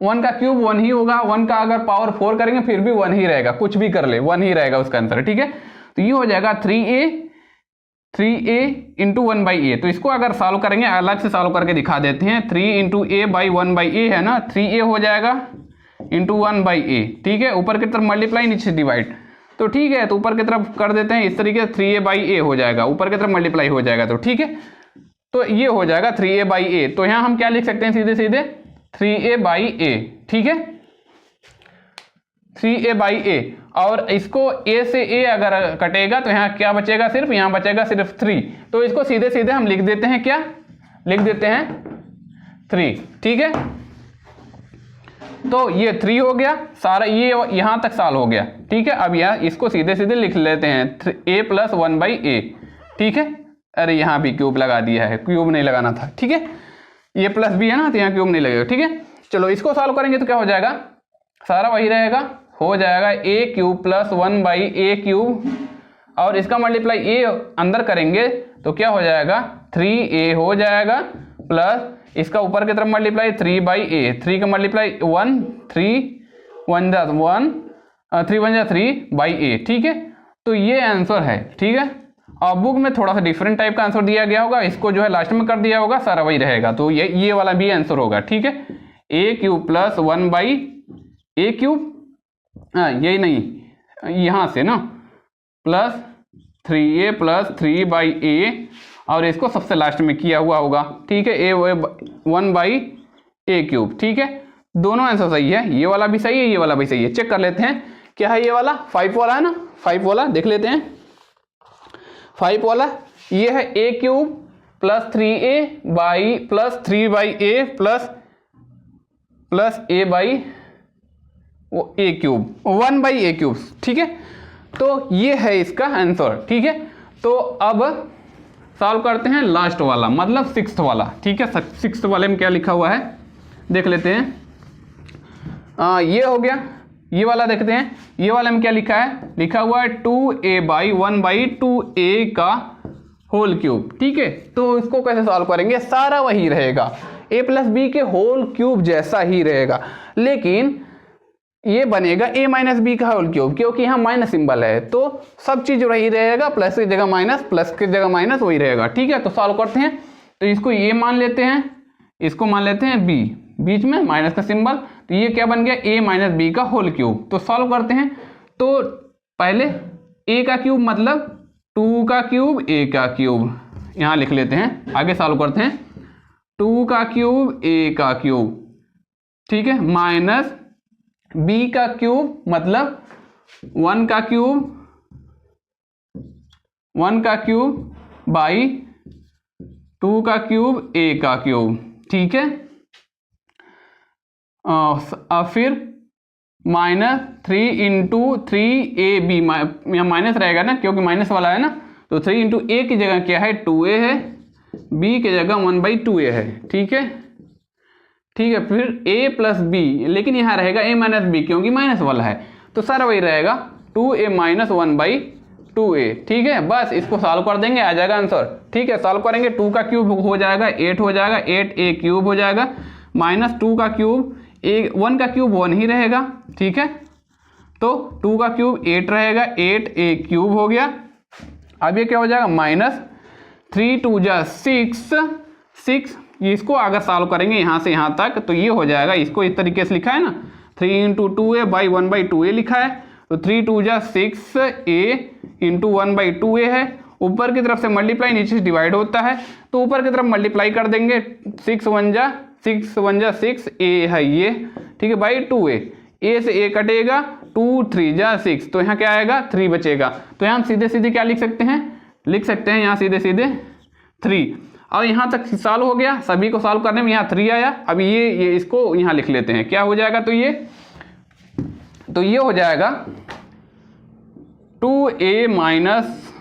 1 का क्यूब 1 ही होगा, 1 का अगर पावर 4 करेंगे फिर भी 1 ही रहेगा, कुछ भी कर ले 1 ही रहेगा उसका आंसर। ठीक है, तो ये हो जाएगा 3a इंटू 1/a। तो इसको अगर सॉल्व करेंगे, अलग से सॉल्व करके दिखा देते हैं। 3 इंटू a बाई 1/a है ना, 3a हो जाएगा इंटू 1/a। ठीक है, ऊपर की तरफ मल्टीप्लाई नीचे डिवाइड, तो ठीक है, तो ऊपर की तरफ कर देते हैं इस तरीके से, 3a/a हो जाएगा, ऊपर की तरफ मल्टीप्लाई हो जाएगा। तो ठीक है, तो ये हो जाएगा 3a/a। तो यहाँ हम क्या लिख सकते हैं? सीधे सीधे 3a/a। ठीक है, 3a/a, और इसको a से a अगर कटेगा तो यहाँ क्या बचेगा? सिर्फ यहाँ बचेगा सिर्फ 3, तो इसको सीधे सीधे हम लिख देते हैं, क्या लिख देते हैं? 3। ठीक है, तो ये 3 हो गया सारा, ये यहाँ तक सॉल्व हो गया। ठीक है, अब यहाँ इसको सीधे सीधे लिख लेते हैं a प्लस 1/a। ठीक है, अरे यहाँ भी क्यूब लगा दिया है, क्यूब नहीं लगाना था। ठीक है, ये प्लस b है ना, तो यहाँ क्यूब नहीं लगेगा। ठीक है, चलो इसको सॉल्व करेंगे तो क्या हो जाएगा, सारा वही रहेगा, हो जाएगा a cube plus 1/a cube, और इसका मल्टीप्लाई a अंदर करेंगे तो क्या हो जाएगा 3a हो जाएगा, प्लस इसका ऊपर की तरफ मल्टीप्लाई 3/a, 3 का मल्टीप्लाई 1, 3 1 जा 1, 3 1 जा 3/a। ठीक है, तो ये आंसर है। ठीक है, और बुक में थोड़ा सा डिफरेंट टाइप का आंसर दिया गया होगा, इसको जो है लास्ट में कर दिया होगा, सारा वही रहेगा, तो ये वाला भी आंसर होगा। ठीक है, a cube plus 1/a cube, यही नहीं यहाँ से ना, प्लस 3a प्लस 3/a, और इसको सबसे लास्ट में किया हुआ होगा। ठीक है, a 1/a क्यूब। ठीक है, दोनों आंसर सही है, ये वाला भी सही है, ये वाला भी सही है। चेक कर लेते हैं क्या है, ये वाला 5 वाला है ना, 5 वाला देख लेते हैं। 5 वाला ये है a cube plus 3a by plus 3/a plus a cube 1/a cube. ठीक है, तो ये है इसका आंसर। ठीक है, तो अब सॉल्व करते हैं लास्ट वाला, मतलब 6th वाला। ठीक है, 6th वाले में क्या लिखा हुआ है देख लेते हैं। ये हो गया, ये वाला देखते हैं, ये वाले में क्या लिखा है, लिखा हुआ है 2a/1/2a का होल क्यूब। ठीक है, तो इसको कैसे सॉल्व करेंगे, सारा वही रहेगा, a प्लस बी के होल क्यूब जैसा ही रहेगा, लेकिन ये बनेगा a माइनस बी का होल क्यूब, क्योंकि यहाँ माइनस सिंबल है, तो सब चीज वही रहेगा, प्लस की जगह माइनस, प्लस की जगह माइनस वही रहेगा। ठीक है, तो सॉल्व करते हैं, तो इसको a मान लेते हैं, इसको मान लेते हैं b, बीच में माइनस का सिंबल, तो ये क्या बन गया a माइनस बी का होल क्यूब। तो सॉल्व करते हैं, तो पहले a का क्यूब मतलब 2 का क्यूब a का क्यूब, यहाँ लिख लेते हैं, आगे सॉल्व करते हैं, 2 का क्यूब a का क्यूब। ठीक है, माइनस b का क्यूब मतलब 1 का क्यूब बाई 2 का क्यूब a का क्यूब। ठीक है, और फिर माइनस 3 इंटू 3ab, यहाँ माइनस रहेगा ना क्योंकि माइनस वाला है ना, तो 3 इंटू a की जगह क्या है 2a है, b की जगह 1/2a है। ठीक है, ठीक है, फिर a प्लस b, लेकिन यहाँ रहेगा a माइनस b क्योंकि माइनस वाला है, तो सारा वही रहेगा 2a माइनस 1/2a। ठीक है, बस इसको सॉल्व कर देंगे, आ जाएगा आंसर। ठीक है, सॉल्व करेंगे, 2 का क्यूब हो जाएगा 8 हो जाएगा, 8a क्यूब हो जाएगा, माइनस 2 का क्यूब 1 का क्यूब 1 ही रहेगा। ठीक है, तो 2 का क्यूब 8 रहेगा, 8a क्यूब हो गया। अब ये क्या हो जाएगा माइनस 3 2 जा 6, इसको अगर सॉल्व करेंगे यहाँ से यहाँ तक तो ये हो जाएगा, इसको इस तरीके से लिखा है ना, 3 इंटू 2a बाई 1/2a लिखा है, तो 3 2 जा 6a इंटू 1/2a है, ऊपर की तरफ से मल्टीप्लाई, नीचे से डिवाइड होता है, तो ऊपर की तरफ मल्टीप्लाई कर देंगे, 6 1 जा 6a है ये। ठीक है, बाई 2a, a से a कटेगा, 2 3 जा 6, तो यहाँ क्या आएगा 3 बचेगा, तो यहाँ हम सीधे सीधे क्या लिख सकते हैं, यहाँ सीधे सीधे 3, और यहाँ तक सॉल्व हो गया, सभी को सॉल्व करने में यहाँ 3 आया। अब ये इसको यहाँ लिख लेते हैं, क्या हो जाएगा, तो ये हो जाएगा 2a माइनस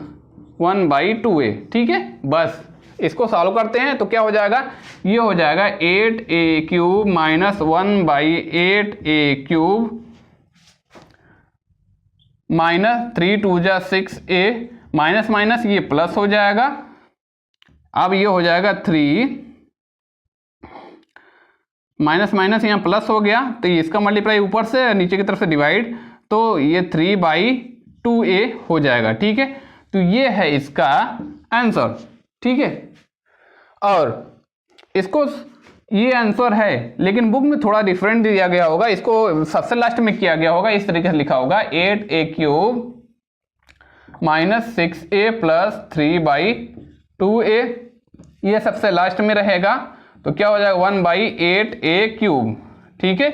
1/2a। ठीक है, बस इसको सॉल्व करते हैं, तो क्या हो जाएगा, ये हो जाएगा 8a cube minus 1/8a cube minus 3 2 जा 6a, माइनस माइनस ये प्लस हो जाएगा, अब ये हो जाएगा 3 माइनस माइनस यहाँ प्लस हो गया, तो इसका मल्टीप्लाई ऊपर से नीचे की तरफ से डिवाइड, तो ये 3/2a हो जाएगा। ठीक है, तो ये है इसका आंसर। ठीक है, और इसको ये आंसर है, लेकिन बुक में थोड़ा डिफरेंट दिया गया होगा, इसको सबसे लास्ट में किया गया होगा, इस तरीके से लिखा होगा 8a cube minus 6a plus 3/2a, ये सबसे लास्ट में रहेगा, तो क्या हो जाएगा 1/8a क्यूब। ठीक है,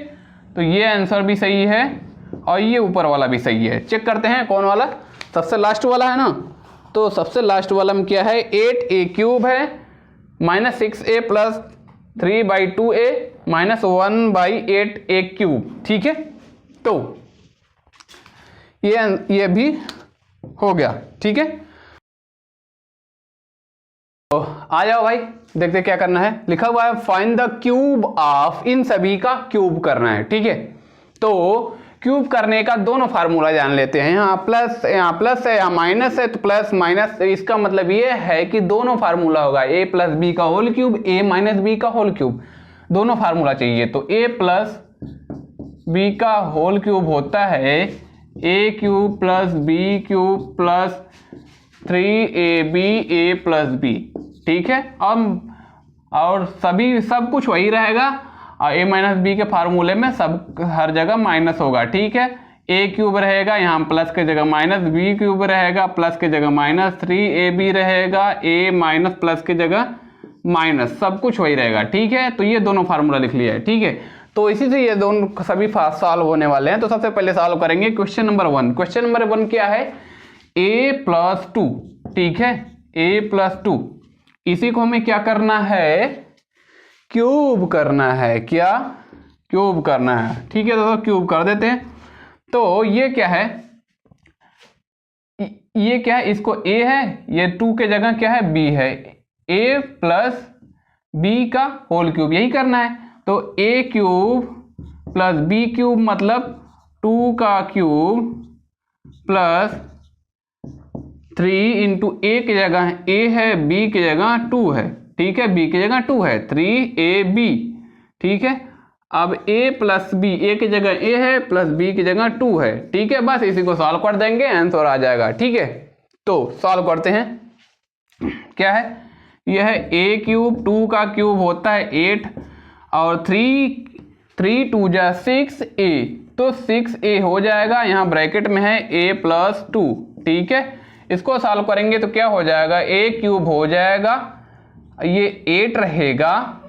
तो ये आंसर भी सही है और ये ऊपर वाला भी सही है। चेक करते हैं कौन वाला सबसे लास्ट वाला है ना, तो सबसे लास्ट वाला में क्या है 8a क्यूब है minus 6a plus 3/2a -1/8a³, ठीक है। तो ये भी हो गया, ठीक है। तो आ जाओ भाई, देखते क्या करना है। लिखा हुआ है फाइंड द क्यूब ऑफ, इन सभी का क्यूब करना है, ठीक है। तो क्यूब करने का दोनों फार्मूला जान लेते हैं। यहाँ प्लस है, यहाँ माइनस है, तो प्लस माइनस, इसका मतलब ये है कि दोनों फार्मूला होगा a प्लस बी का whole cube, a minus B का होल क्यूब, दोनों फार्मूला चाहिए। तो a प्लस बी का होल क्यूब होता है a cube plus B cube plus 3ab a plus B, ठीक है। और सब कुछ वही रहेगा, और a माइनस बी के फार्मूले में सब हर जगह माइनस होगा, ठीक है। a क्यूब रहेगा, यहाँ प्लस के जगह माइनस, b क्यूब रहेगा, प्लस के जगह माइनस, 3ab रहेगा, a माइनस प्लस के जगह माइनस, सब कुछ वही रहेगा, ठीक है। तो ये दोनों फार्मूला लिख लिया है, ठीक है। तो इसी से ये दोनों सभी सॉल्व होने वाले हैं। तो सबसे पहले सॉल्व करेंगे क्वेश्चन नंबर 1। क्वेश्चन नंबर 1 क्या है, a+2, ठीक है, a+2, इसी को हमें क्या करना है, क्यूब करना है। क्या क्यूब करना है, ठीक है। तो क्यूब कर देते हैं। तो ये क्या है, ये क्या है, इसको a है, ये 2 के जगह क्या है, b है, a प्लस b का होल क्यूब, यही करना है। तो a cube plus b cube मतलब 2 का क्यूब प्लस 3 इंटू a की जगह a है, b की जगह 2 है, ठीक है, b की जगह 2 है, 3ab, ठीक है। अब a प्लस b, a की जगह a है प्लस b की जगह 2 है, ठीक है। बस इसी को सॉल्व कर देंगे, आंसर आ जाएगा, ठीक है। तो सॉल्व करते हैं। क्या है, यह है a क्यूब, 2 का क्यूब होता है 8, और 3 2 जा 6a, तो 6a हो जाएगा, यहाँ ब्रैकेट में है a+2, ठीक है। इसको सॉल्व करेंगे तो क्या हो जाएगा, a क्यूब हो जाएगा, ये 8 रहेगा,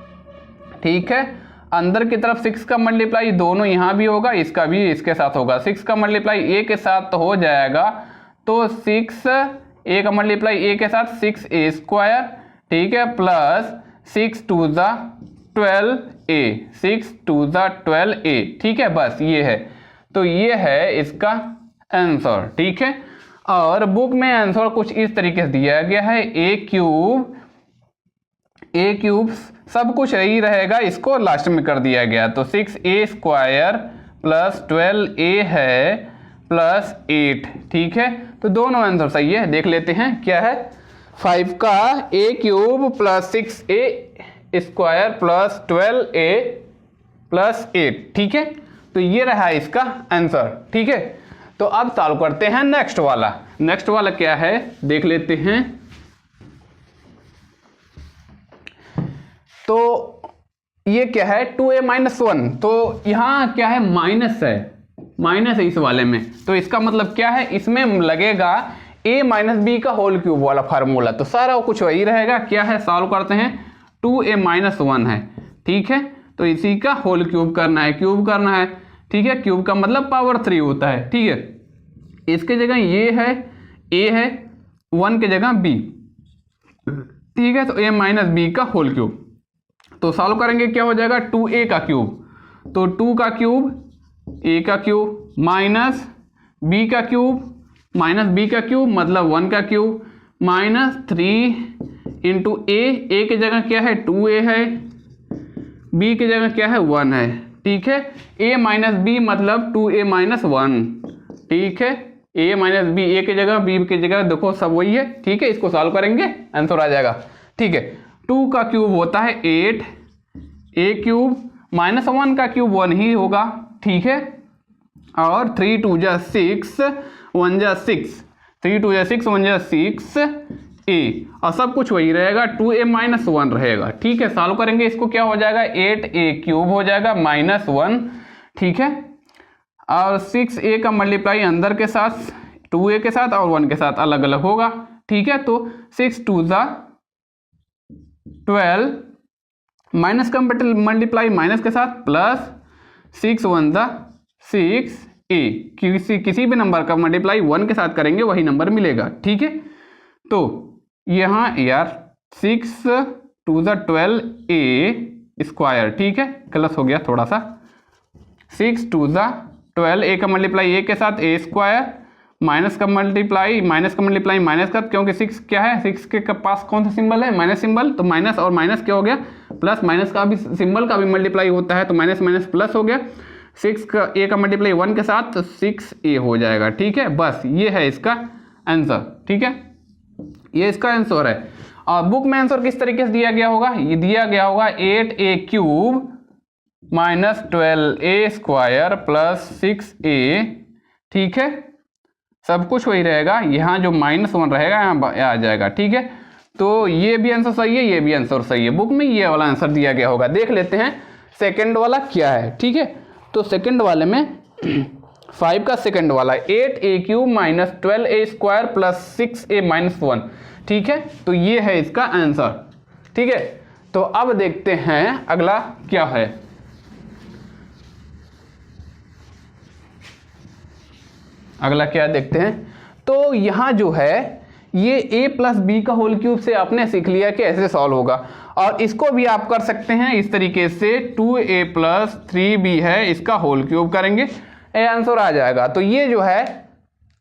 ठीक है। अंदर की तरफ 6 का मल्टीप्लाई दोनों यहाँ भी होगा, इसका भी इसके साथ होगा, 6 का मल्टीप्लाई a के साथ तो हो जाएगा, तो 6 a का मल्टीप्लाई a के साथ 6a², ठीक है, प्लस 6 2 जा 12a, 6 2 जा 12a, ठीक है। बस ये है, तो ये है इसका आंसर, ठीक है। और बुक में आंसर कुछ इस तरीके से दिया गया है, a क्यूब सब कुछ यही रहेगा, इसको लास्ट में कर दिया गया। तो 6a² प्लस 12a है प्लस 8, ठीक है। तो दोनों आंसर सही है, देख लेते हैं क्या है। 5 का a cube plus 6a² plus 12a plus 8, ठीक है। तो ये रहा इसका आंसर, ठीक है। तो अब सॉल्व करते हैं नेक्स्ट वाला। नेक्स्ट वाला क्या है, देख लेते हैं। तो ये क्या है, 2a-1, तो यहाँ क्या है, माइनस है इस वाले में। तो इसका मतलब क्या है, इसमें लगेगा a माइनस बी का होल क्यूब वाला फार्मूला। तो सारा कुछ वही रहेगा। क्या है, सॉल्व करते हैं। 2a-1 है, ठीक है। तो इसी का होल क्यूब करना है, ठीक है। क्यूब का मतलब पावर 3 होता है, ठीक है। इसके जगह ये है, a है, 1 के जगह b, ठीक है। तो a माइनस बी का होल क्यूब। तो सॉल्व करेंगे, क्या हो जाएगा, 2a का क्यूब, तो 2 का क्यूब, a का क्यूब माइनस b का क्यूब, माइनस b का क्यूब मतलब 1 का क्यूब, माइनस 3 इंटू a की जगह क्या है, 2a है, b की जगह क्या है, 1 है, ठीक है। a माइनस b मतलब 2a-1, ठीक है। a माइनस b, a की जगह b की जगह देखो सब वही है, ठीक है। इसको सॉल्व करेंगे, आंसर आ जाएगा, ठीक है। 2 का क्यूब होता है 8, a क्यूब माइनस 1 का क्यूब 1 ही होगा, ठीक है। और 3 2 जा 6, 1 जा 6, 3 2 जा 6, 1 जा 6a, और सब कुछ वही रहेगा, 2a-1 रहेगा, ठीक है। सॉल्व करेंगे इसको, क्या हो जाएगा, 8a क्यूब हो जाएगा -1, ठीक है। और 6a का मल्टीप्लाई अंदर के साथ 2a के साथ और 1 के साथ अलग अलग होगा, ठीक है। तो 6 2 जा 12, माइनस का मल्टीप्लाई माइनस के साथ प्लस 6 1 जा 6a, किसी भी नंबर का मल्टीप्लाई 1 के साथ करेंगे वही नंबर मिलेगा, ठीक है। तो यहाँ यार 6 2 जा 12a स्क्वायर, ठीक है, प्लस हो गया थोड़ा सा, 6 2 ज़ा 12, ए का मल्टीप्लाई ए के साथ ए स्क्वायर, माइनस का मल्टीप्लाई माइनस का, क्योंकि 6 क्या है, 6 के पास कौन सा सिंबल है, माइनस सिंबल, तो माइनस और माइनस क्या हो गया प्लस, माइनस का भी सिंबल का भी मल्टीप्लाई होता है तो माइनस माइनस प्लस हो गया, 6 का ए का मल्टीप्लाई 1 के साथ तो 6a हो जाएगा, ठीक है। बस ये है इसका आंसर, ठीक है, ये इसका आंसर है। और बुक में आंसर किस तरीके से दिया गया होगा, ये दिया गया होगा 8a cube minus 12a square plus 6a, ठीक है, सब कुछ वही रहेगा, यहाँ जो -1 रहेगा यहाँ आ जाएगा, ठीक है। तो ये भी आंसर सही है, ये भी आंसर सही है, बुक में ये वाला आंसर दिया गया होगा। देख लेते हैं सेकंड वाला क्या है, ठीक है। तो सेकंड वाले में 5 का सेकंड वाला 8a cube minus 12a square plus 6a minus 1, ठीक है, तो ये है इसका आंसर, ठीक है। तो अब देखते हैं अगला क्या है। अगला क्या देखते हैं, तो यहाँ जो है ये a प्लस बी का होल क्यूब से आपने सीख लिया कि ऐसे सॉल्व होगा, और इसको भी आप कर सकते हैं इस तरीके से 2a प्लस 3b है, इसका होल क्यूब करेंगे, ये आंसर आ जाएगा। तो ये जो है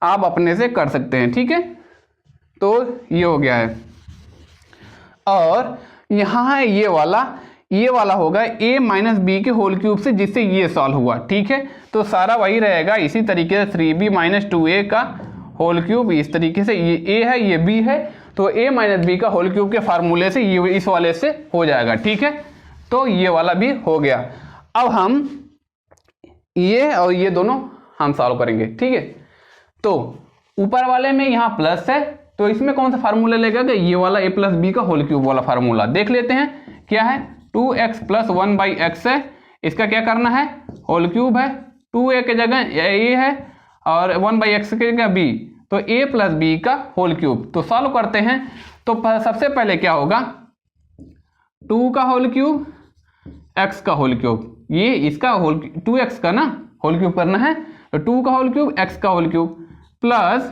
आप अपने से कर सकते हैं, ठीक है, तो ये हो गया है। और यहाँ है ये वाला होगा a माइनस बी के होल क्यूब से, जिससे ये सॉल्व हुआ, ठीक है। तो सारा वही रहेगा, इसी तरीके से 3b माइनस 2a का होल क्यूब, इस तरीके से ये a है ये b है, तो a माइनस बी का होल क्यूब के फार्मूले से ये इस वाले से हो जाएगा, ठीक है। तो ये वाला भी हो गया। अब हम ये और ये दोनों हम सॉल्व करेंगे, ठीक है। तो ऊपर वाले में यहाँ प्लस है, तो इसमें कौन सा फार्मूला लेगा, ये वाला a प्लस बी का होल क्यूब वाला फार्मूला। देख लेते हैं क्या है, 2x प्लस 1/x है, इसका क्या करना है, होल क्यूब है, 2a के जगह a है और 1/x की जगह b, तो a प्लस बी का होल क्यूब। तो सॉल्व करते हैं। तो सबसे पहले क्या होगा, 2 का होल क्यूब x का होल क्यूब, ये इसका होल 2x का ना होल क्यूब करना है, तो 2 का होल क्यूब x का होल क्यूब प्लस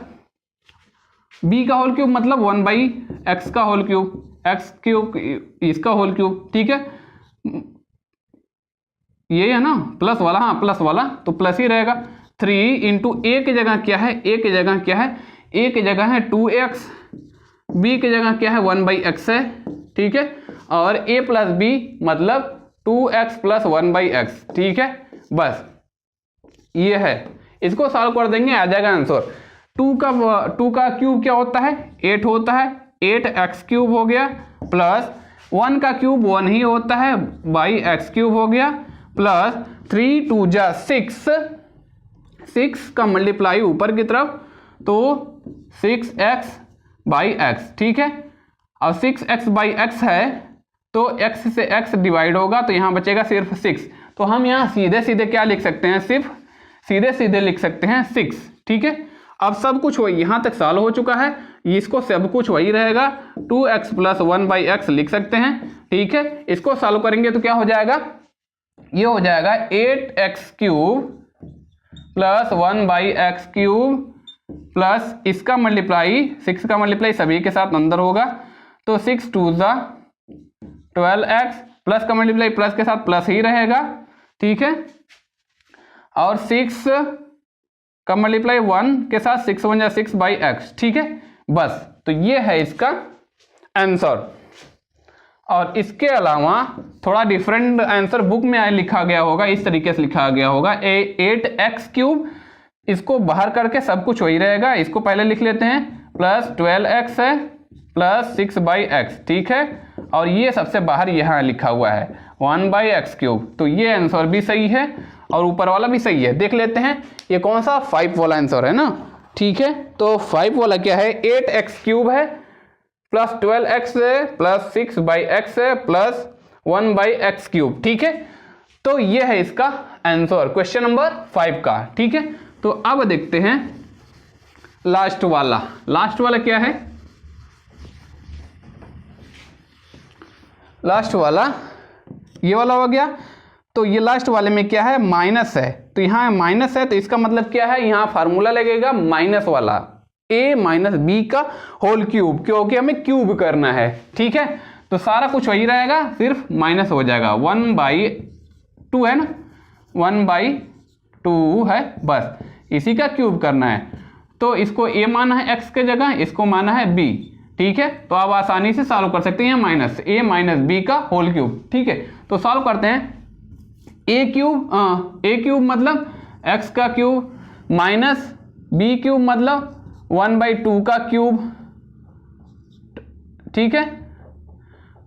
b का होल क्यूब मतलब 1/x का होल क्यूब, x क्यूब इसका होल क्यूब, ठीक है, ये है ना प्लस वाला, हाँ प्लस वाला, तो प्लस ही रहेगा। 3 इंटू a की जगह क्या है, a की जगह क्या है, a की जगह है 2x, b की जगह क्या है 1/x है, ठीक है, और a प्लस b मतलब 2x प्लस 1/x, ठीक है। बस ये है, इसको सॉल्व कर देंगे, आ जाएगा आंसर। 2 का क्यूब क्या होता है, 8 होता है, 8x क्यूब हो गया, प्लस 1 का क्यूब 1 ही होता है, बाई x क्यूब हो गया, प्लस 3 2 जा 6 का मल्टीप्लाई ऊपर की तरफ, तो 6x बाई x, ठीक है, और 6x बाई x है तो x से x डिवाइड होगा, तो यहाँ बचेगा सिर्फ 6। तो हम यहाँ सीधे सीधे क्या लिख सकते हैं, सिर्फ सीधे सीधे लिख सकते हैं 6, ठीक है। अब सब कुछ वही यहाँ तक सॉल्व हो चुका है, इसको सब कुछ वही रहेगा, 2x प्लस 1/x लिख सकते हैं, ठीक है। इसको सॉल्व करेंगे तो क्या हो जाएगा, ये हो जाएगा 8x cube plus 1/x cube plus इसका मल्टीप्लाई 6 का मल्टीप्लाई सभी के साथ अंदर होगा, तो 6 2 जा 12x प्लस का मल्टीप्लाई प्लस के साथ प्लस ही रहेगा, ठीक है, और 6 का मल्टीप्लाई 1 के साथ 6 1 जा 6/x, ठीक है। बस तो ये है इसका आंसर। और इसके अलावा थोड़ा डिफरेंट आंसर बुक में लिखा गया होगा, इस तरीके से लिखा गया होगा 8x क्यूब, इसको बाहर करके सब कुछ वही रहेगा, इसको पहले लिख लेते हैं, प्लस 12x है प्लस 6/x, ठीक है, और ये सबसे बाहर यहाँ लिखा हुआ है 1/x क्यूब, तो ये आंसर भी सही है और ऊपर वाला भी सही है। देख लेते हैं ये कौन सा, 5 वाला आंसर है ना, ठीक है। तो 5 वाला क्या है, 8x क्यूब है प्लस 12x है प्लस 6/x है प्लस 1/x क्यूब, ठीक है। तो ये है इसका आंसर क्वेश्चन नंबर 5 का, ठीक है। तो अब देखते हैं लास्ट वाला क्या है, लास्ट वाला ये वाला हो गया। तो ये लास्ट वाले में क्या है, माइनस है, तो यहाँ माइनस है, तो इसका मतलब क्या है, यहाँ फार्मूला लगेगा माइनस वाला, a माइनस बी का होल क्यूब, क्योंकि हमें क्यूब करना है, ठीक है। तो सारा कुछ वही रहेगा, सिर्फ माइनस हो जाएगा 1/2 है ना, 1/2 है, बस इसी का क्यूब करना है। तो इसको a माना है x के जगह, इसको माना है b, ठीक है। तो आप आसानी से सॉल्व कर सकते हैं माइनस a माइनस b का होल क्यूब, ठीक है। तो सॉल्व करते हैं, a क्यूब मतलब x का क्यूब माइनस b क्यूब मतलब 1/2 का क्यूब, ठीक है।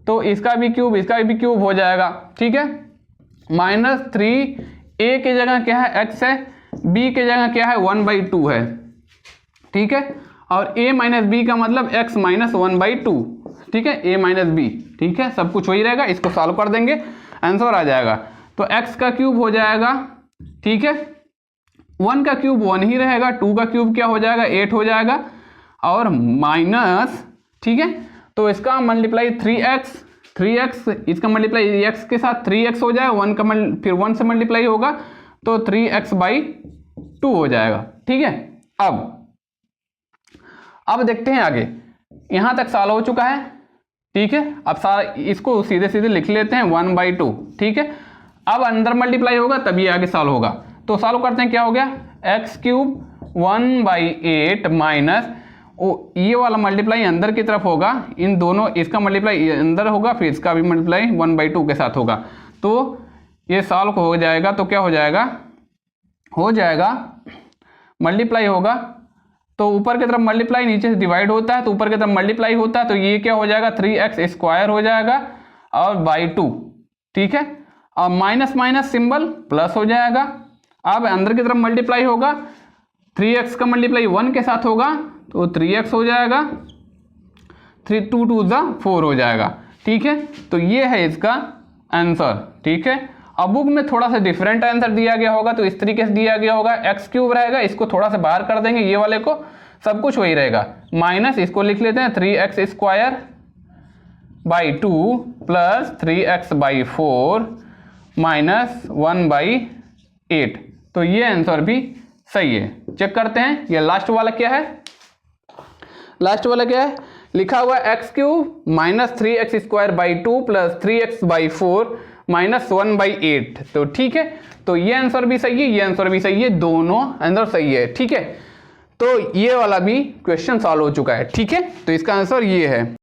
तो इसका भी क्यूब हो जाएगा, ठीक है। -3 a की जगह क्या है x है, b की जगह क्या है 1/2 है, ठीक है। और a माइनस b का मतलब x माइनस 1/2, ठीक है, a माइनस b, ठीक है। सब कुछ वही रहेगा, इसको सॉल्व कर देंगे, आंसर आ जाएगा। तो x का क्यूब हो जाएगा, ठीक है, 1 का क्यूब 1 ही रहेगा, 2 का क्यूब क्या हो जाएगा 8 हो जाएगा, और माइनस, ठीक है। तो इसका मल्टीप्लाई 3x, इसका मल्टीप्लाई x के साथ 3x हो जाएगा, 1 का फिर 1 से मल्टीप्लाई होगा तो 3x/2 हो जाएगा, ठीक है। अब देखते हैं आगे, यहां तक सॉल्व हो चुका है, ठीक है। अब सारा इसको सीधे सीधे लिख लेते हैं 1/2, ठीक है। अब अंदर मल्टीप्लाई होगा तभी आगे सॉल्व होगा। तो सॉल्व करते हैं, क्या हो गया x³ 1/8 माइनस ये वाला मल्टीप्लाई अंदर की तरफ होगा, इन दोनों, इसका मल्टीप्लाई अंदर होगा, फिर इसका भी मल्टीप्लाई 1/2 के साथ होगा। तो ये सॉल्व हो जाएगा, तो क्या हो जाएगा मल्टीप्लाई होगा, तो ऊपर की तरफ मल्टीप्लाई, नीचे से डिवाइड होता है तो ऊपर की तरफ मल्टीप्लाई होता है, तो ये क्या हो जाएगा 3x² हो जाएगा और /2, ठीक है। और माइनस माइनस सिंबल प्लस हो जाएगा। अब अंदर की तरफ मल्टीप्लाई होगा, 3x का मल्टीप्लाई 1 के साथ होगा तो 3x हो जाएगा, 2 2 4 हो जाएगा, ठीक है। तो ये है इसका आंसर, ठीक है। अब बुक में थोड़ा सा डिफरेंट आंसर दिया गया होगा, तो इस तरीके से दिया गया होगा, x³ रहेगा, इसको थोड़ा सा बाहर कर देंगे, ये वाले को, सब कुछ वही रहेगा, माइनस इसको लिख लेते हैं 3x²/2 प्लस 3x/4 माइनस 1/8। तो ये आंसर भी सही है। चेक करते हैं ये लास्ट वाला क्या है, लिखा हुआ x³ minus 3x²/2 plus 3x/4 minus 1/8। तो ठीक है, तो ये आंसर भी सही है, ये आंसर भी सही है, दोनों आंसर सही है, ठीक है। तो ये वाला भी क्वेश्चन सॉल्व हो चुका है, ठीक है। तो इसका आंसर ये है।